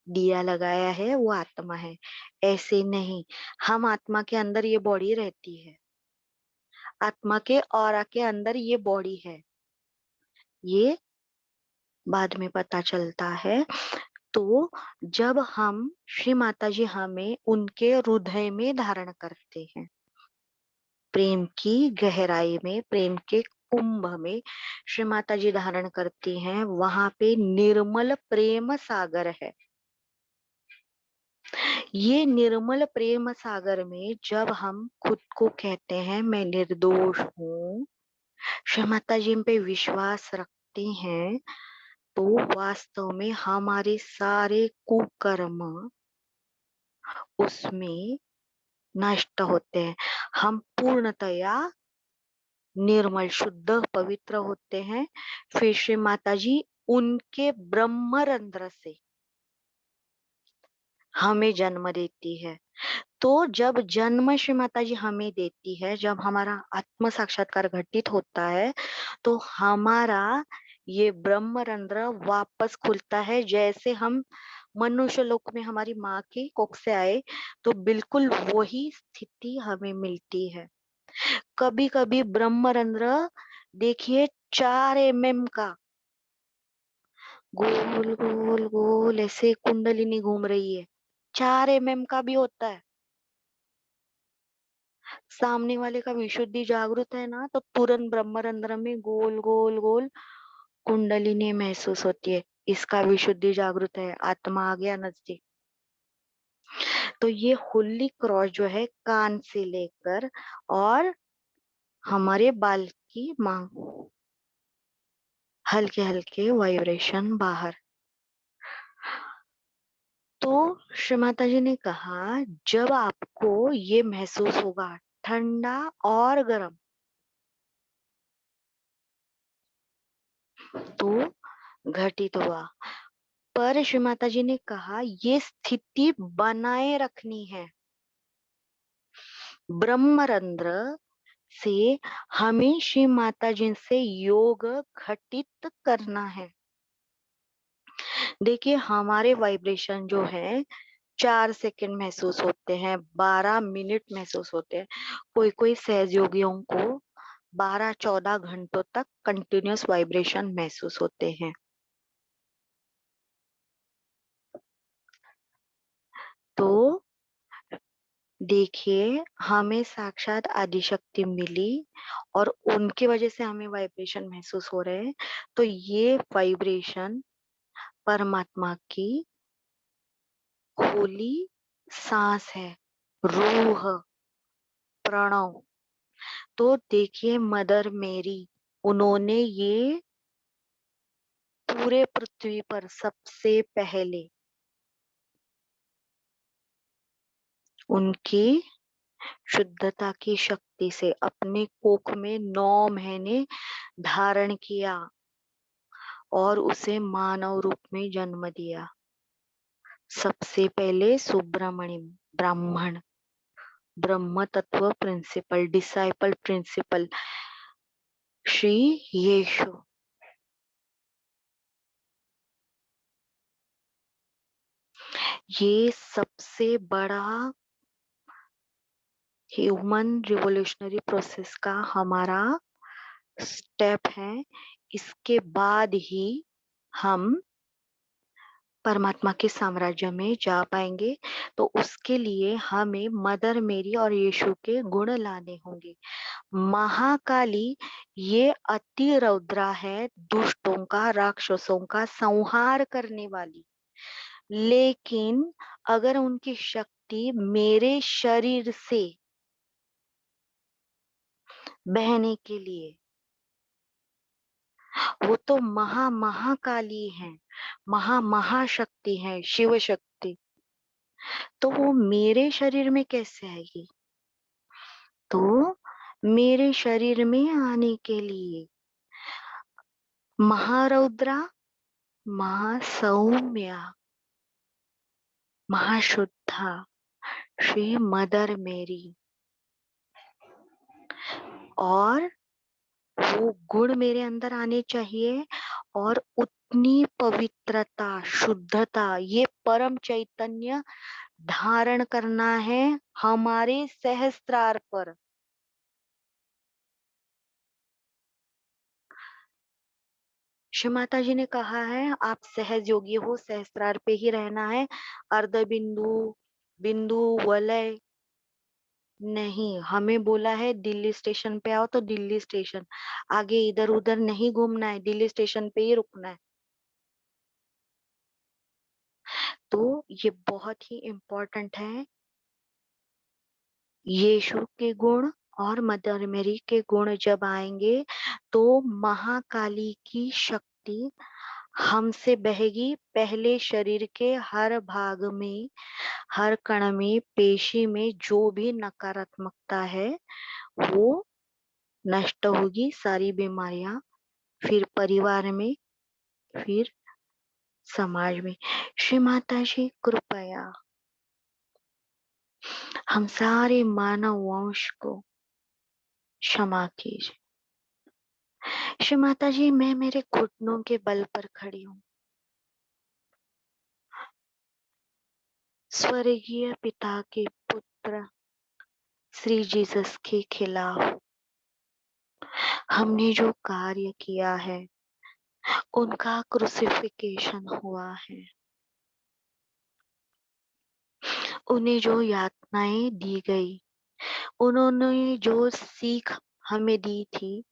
दिया लगाया है, वो आत्मा है। ऐसे नहीं, हम आत्मा के अंदर ये बॉडी रहती है, आत्मा के ऑरा के अंदर ये बॉडी है, ये बाद में पता चलता है। तो जब हम श्री माता जी हमें उनके हृदय में धारण करते हैं, प्रेम की गहराई में, प्रेम के कुंभ में श्री माता जी धारण करती हैं, वहां पे निर्मल प्रेम सागर है। ये निर्मल प्रेम सागर में जब हम खुद को कहते हैं मैं निर्दोष हूँ, श्री माता जी पे विश्वास रखते हैं, तो वास्तव में हमारे सारे कुकर्म उसमें नष्ट होते हैं। हम पूर्णतया निर्मल शुद्ध पवित्र होते हैं। फिर श्री माता जी उनके ब्रह्मरंध्र से हमें जन्म देती है। तो जब जन्म श्री माता जी हमें देती है, जब हमारा आत्म साक्षात्कार घटित होता है, तो हमारा ये ब्रह्मरंध्र वापस खुलता है। जैसे हम मनुष्य लोक में हमारी माँ की कोख से आए, तो बिल्कुल वही स्थिति हमें मिलती है। कभी कभी ब्रह्मरंध्र देखिए 4 mm का, गोल गोल गोल ऐसे कुंडलिनी घूम रही है, 4 mm का भी होता है। सामने वाले का विशुद्धि जागृत है ना, तो तुरंत ब्रह्मरंध्र में गोल गोल गोल कुंडलिनी महसूस होती है। इसका विशुद्धि जागृत है, आत्मा आ गया नजदीक। तो ये होली क्रॉस जो है कान से लेकर और हमारे बाल की मांग, हल्के हल्के वाइब्रेशन बाहर। तो श्री माता जी ने कहा जब आपको ये महसूस होगा ठंडा और गर्म, तो घटित हुआ। पर श्री माता जी ने कहा ये स्थिति बनाए रखनी है। ब्रह्मरंध्र से हमें श्री माता जी से योग घटित करना है। देखिए हमारे वाइब्रेशन जो है 4 सेकंड महसूस होते हैं, 12 मिनट महसूस होते हैं। कोई कोई सहज योगियों को 12-14 घंटों तक कंटिन्यूअस वाइब्रेशन महसूस होते हैं। तो देखिए, हमें साक्षात आदिशक्ति मिली और उनकी वजह से हमें वाइब्रेशन महसूस हो रहे हैं। तो ये वाइब्रेशन परमात्मा की होली सांस है, रूह, प्रणव। तो देखिए, मदर मेरी, उन्होंने ये पूरे पृथ्वी पर सबसे पहले उनकी शुद्धता की शक्ति से अपने कोख में 9 महीने धारण किया और उसे मानव रूप में जन्म दिया। सबसे पहले सुब्रमण्यम ब्राह्मण, ब्रह्म तत्व प्रिंसिपल, डिसाइपल प्रिंसिपल श्री यीशु। ये सबसे बड़ा ह्यूमन रिवोल्यूशनरी प्रोसेस का हमारा स्टेप है। इसके बाद ही हम परमात्मा के साम्राज्य में जा पाएंगे। तो उसके लिए हमें मदर मेरी और यीशु के गुण लाने होंगे। महाकाली ये अति रौद्रा है, दुष्टों का, राक्षसों का संहार करने वाली। लेकिन अगर उनकी शक्ति मेरे शरीर से बहने के लिए, वो तो महाकाली है, महाशक्ति है, शिव शक्ति। तो वो मेरे शरीर में कैसे आएगी? तो मेरे शरीर में आने के लिए महारौद्रा, महासौम्या, महाशुद्धा श्री मदर मेरी, और वो गुण मेरे अंदर आने चाहिए। और उतनी पवित्रता, शुद्धता, ये परम चैतन्य धारण करना है हमारे सहस्त्रार पर। शिव माता जी ने कहा है, आप सहज योगी हो, सहस्त्रार पे ही रहना है। अर्ध बिंदु, बिंदु, वलय नहीं। हमें बोला है दिल्ली स्टेशन पे आओ तो दिल्ली स्टेशन, आगे इधर उधर नहीं घूमना है, दिल्ली स्टेशन पे ही रुकना है। तो ये बहुत ही इम्पोर्टेंट है। यीशु के गुण और मदर मेरी के गुण जब आएंगे तो महाकाली की शक्ति हमसे बहेगी। पहले शरीर के हर भाग में, हर कण में, पेशी में जो भी नकारात्मकता है वो नष्ट होगी, सारी बीमारियां। फिर परिवार में, फिर समाज में। श्री माता जी कृपया हम सारे मानव वंश को क्षमा कीजिए। श्री माता जी, मैं मेरे घुटनों के बल पर खड़ी हूँ, स्वर्गीय पिता के पुत्र श्री जीसस के खिलाफ हमने जो कार्य किया है, उनका क्रूसिफिकेशन हुआ है, उन्हें जो यातनाएं दी गई, उन्होंने जो सीख हमें दी थी,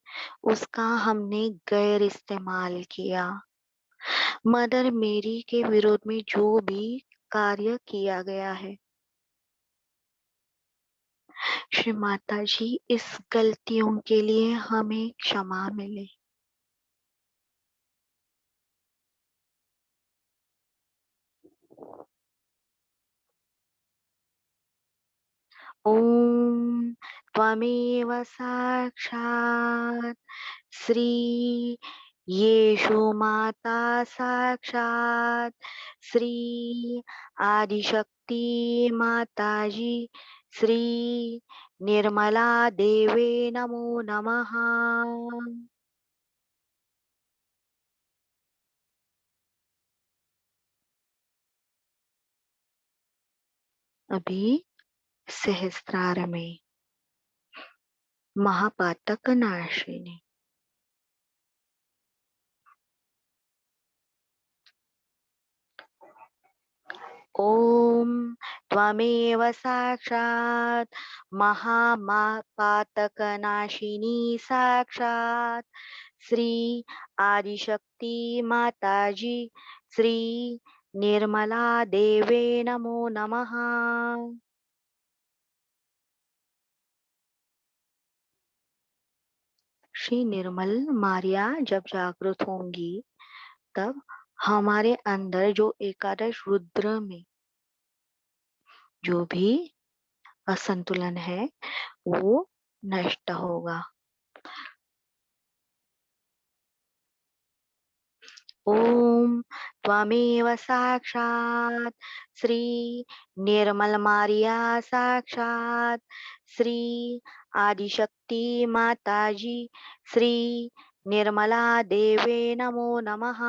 उसका हमने गैर इस्तेमाल किया। मदर मेरी के विरोध में जो भी कार्य किया गया है, श्री माता जी इस गलतियों के लिए हमें क्षमा मिले। ओम त्वमेव साक्षात् श्री येषु माता साक्षात् श्री आदिशक्ति माता जी श्री निर्मला देवे नमो नमः। अभी सहस्त्रार में महापातक नाशिनी, ओम त्वमेव साक्षात् महापातकनाशिनी साक्षात् श्री आदिशक्ति माताजी श्री निर्मला देवे नमो नमः। श्री निर्मल मारिया जब जागृत होंगी तब हमारे अंदर जो एकादश रुद्र में जो भी असंतुलन है वो नष्ट होगा। ओम त्वमेव साक्षात् श्री निर्मल मारिया साक्षात् श्री आदिशक्ति माताजी श्री निर्मला देवे नमो नमः।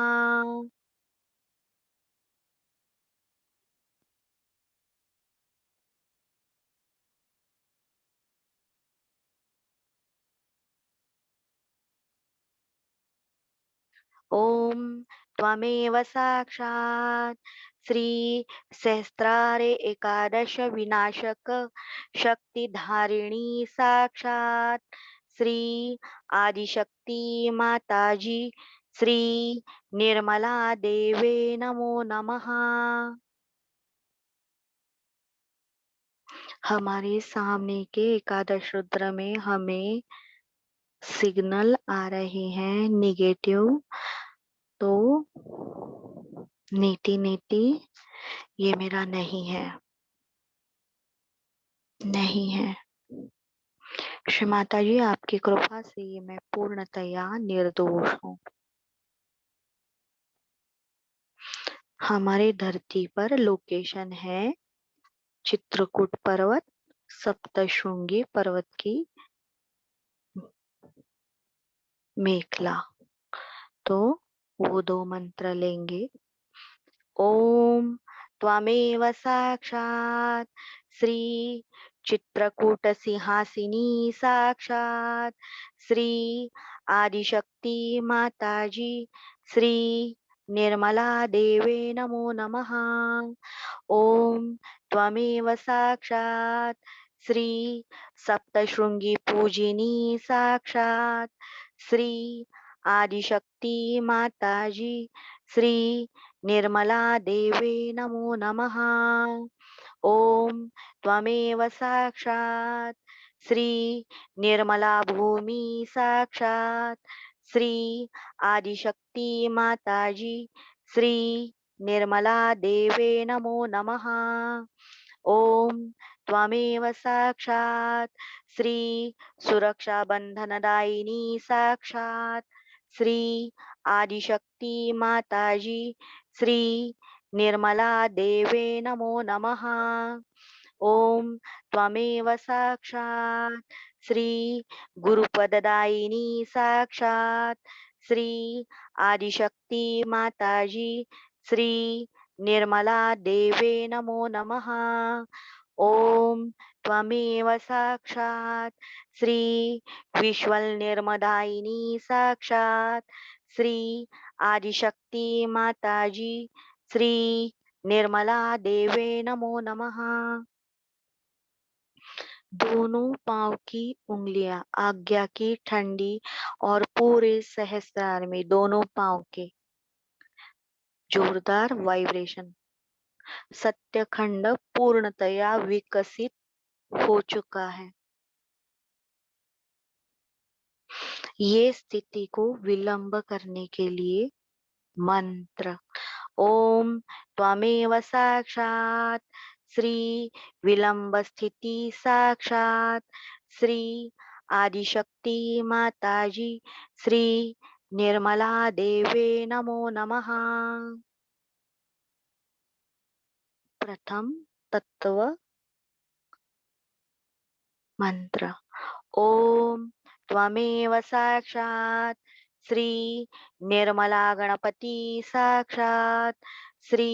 ओम त्वमेव साक्षात् श्री सहस्रारे एकादश विनाशक शक्तिधारिणी साक्षात् श्री आदिशक्ति माताजी श्री निर्मला देवे नमो नमः। हमारे सामने के एकादश रुद्र में हमें सिग्नल आ रहे हैं निगेटिव, तो नीति नीति ये मेरा नहीं है, नहीं है। श्री माता जी आपकी कृपा से ये मैं पूर्णतया निर्दोष हूँ। हमारे धरती पर लोकेशन है चित्रकूट पर्वत, सप्तशृंगी पर्वत की मेखला। तो वो दो मंत्र लेंगे। ओम त्वमेव साक्षात् श्री चित्रकूट सिंहासिनी साक्षात् श्री आदिशक्ति माताजी श्री निर्मला देवे नमो नमः। ओम त्वमेव साक्षात् श्री सप्तशृंगी पूजिनी साक्षात् श्री आदिशक्ति माताजी श्री निर्मला देवे नमो नमः। ओम त्वमेव साक्षात् श्री निर्मला भूमि साक्षात् श्री आदिशक्ति माताजी श्री निर्मला देवे नमो नमः। ओम त्वमेव साक्षात् श्री सुरक्षा बंधनदायिनी साक्षात् श्री आदिशक्ति माताजी श्री निर्मला देवे नमो नमः। ओम त्वमेव साक्षात् श्री गुरुपददायिनी साक्षात् श्री आदिशक्ति माताजी श्री निर्मला देवे नमो नमः। ओम त्वमेव साक्षात् श्री विश्वल निर्मदायिनी साक्षात् श्री आदिशक्ति माताजी श्री निर्मला देवे नमो नमः। दोनों पांव की उंगलियां आज्ञा की ठंडी और पूरे सहस्त्रार में दोनों पांव के जोरदार वाइब्रेशन सत्यखंड पूर्णतया विकसित हो चुका है। ये स्थिति को विलंब करने के लिए मंत्र ओम त्वमेव साक्षात् श्री विलंब स्थिति साक्षात् श्री आदिशक्ति माताजी श्री निर्मला देवे नमो नमः। प्रथम तत्व मंत्र ओम त्वमेव साक्षात् श्री निर्मला गणपति साक्षात् श्री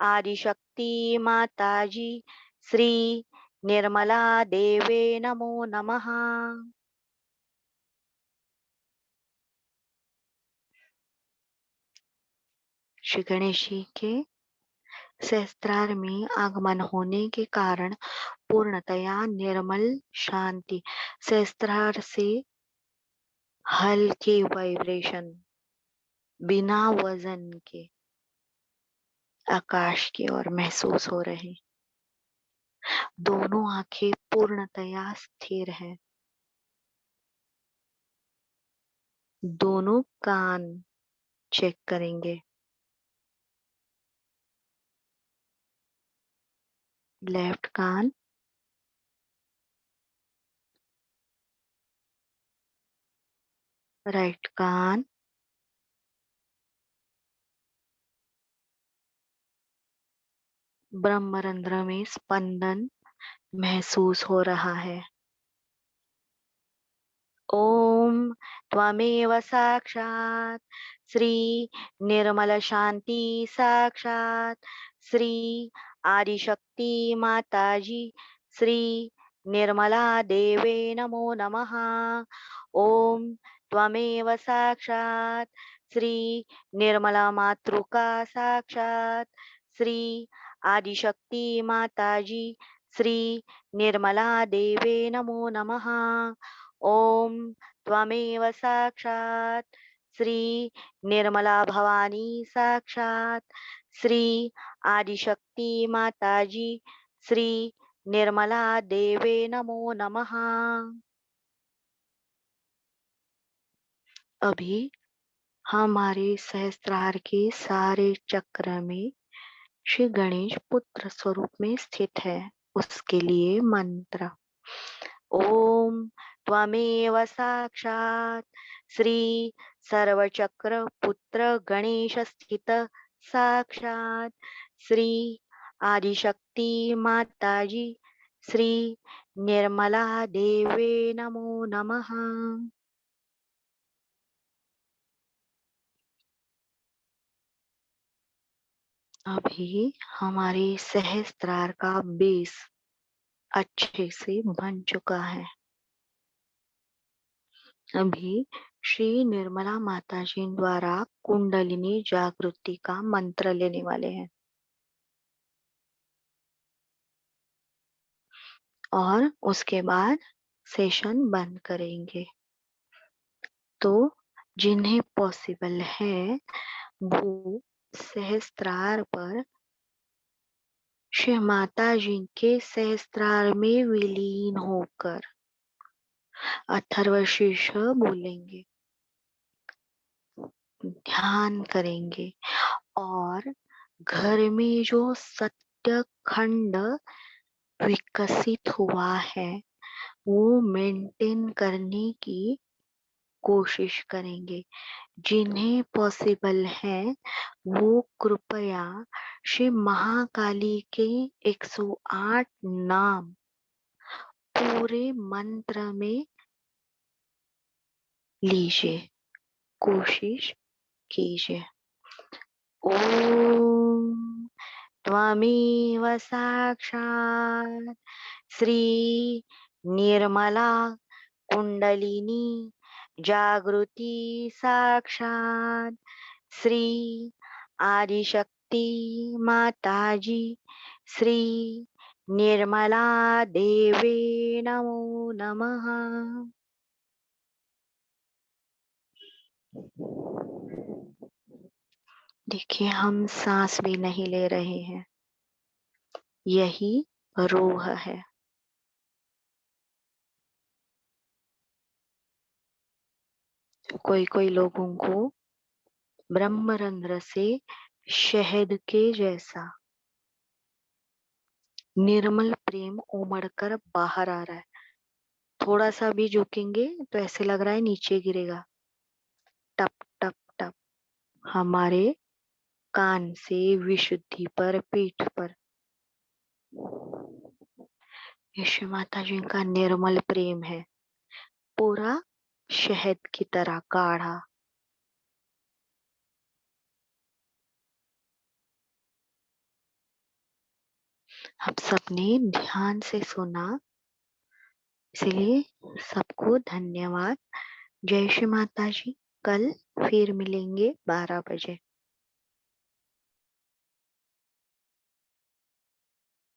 आदिशक्ति माताजी श्री निर्मला देवे नमो नमः। श्री गणेश जी के सहस्त्रार में आगमन होने के कारण पूर्णतया निर्मल शांति। सहस्त्रार से हल्के वाइब्रेशन बिना वजन के आकाश की ओर महसूस हो रहे। दोनों आंखें पूर्णतया स्थिर हैं। दोनों कान चेक करेंगे। लेफ्ट कान, राइट कान, ब्रह्मरंध्र में स्पंदन महसूस हो रहा है। ओम त्वमेव साक्षात श्री निर्मल शांति साक्षात श्री आदिशक्ति माताजी श्री निर्मला देवे नमो नमः। ओम त्वमेव साक्षात श्री निर्मला मातृका साक्षात श्री आदिशक्ति माताजी श्री निर्मला देवे नमो नमः। ओम त्वमेव साक्षात श्री निर्मला भवानी साक्षात श्री आदिशक्ति माताजी श्री निर्मला देवे नमो नमः। अभी हमारे सहस्त्रार के सारे चक्र में श्री गणेश पुत्र स्वरूप में स्थित है। उसके लिए मंत्र ओम त्वमेव साक्षात श्री सर्वचक्र पुत्र गणेश स्थित साक्षात श्री आदिशक्ति माताजी श्री निर्मला देवे नमो नमः। अभी हमारे सहस्त्रार का बेस अच्छे से बन चुका है। अभी श्री निर्मला माताजी द्वारा कुंडलिनी जागृति का मंत्र लेने वाले हैं और उसके बाद सेशन बंद करेंगे। तो जिन्हें पॉसिबल है वो सहस्त्रार पर श्री माता जी के सहस्त्रार में विलीन होकर अथर्वशीर्ष बोलेंगे, ध्यान करेंगे और घर में जो सत्य खंड विकसित हुआ है वो मेंटेन करने की कोशिश करेंगे। जिन्हें पॉसिबल है वो कृपया श्री महाकाली के 108 नाम पूरे मंत्र में लीजिए, कोशिश कीजिए। ओम त्वमेव साक्षात श्री निर्मला कुंडलिनी जागृति साक्षात श्री आदिशक्ति माताजी श्री निर्मला देवे नमो नमः। देखिए हम सांस भी नहीं ले रहे हैं, यही रूह है। कोई कोई लोगों को ब्रह्मरंध्र से शहद के जैसा निर्मल प्रेम उमड़कर बाहर आ रहा है। थोड़ा सा भी झुकेंगे तो ऐसे लग रहा है नीचे गिरेगा। टप टप टप हमारे कान से विशुद्धि पर, पीठ पर यीशु माता जी का निर्मल प्रेम है, पूरा शहद की तरह गाढ़ा। आप सबने ध्यान से सुना, इसलिए सबको धन्यवाद। जय श्री माता जी। कल फिर मिलेंगे 12 बजे।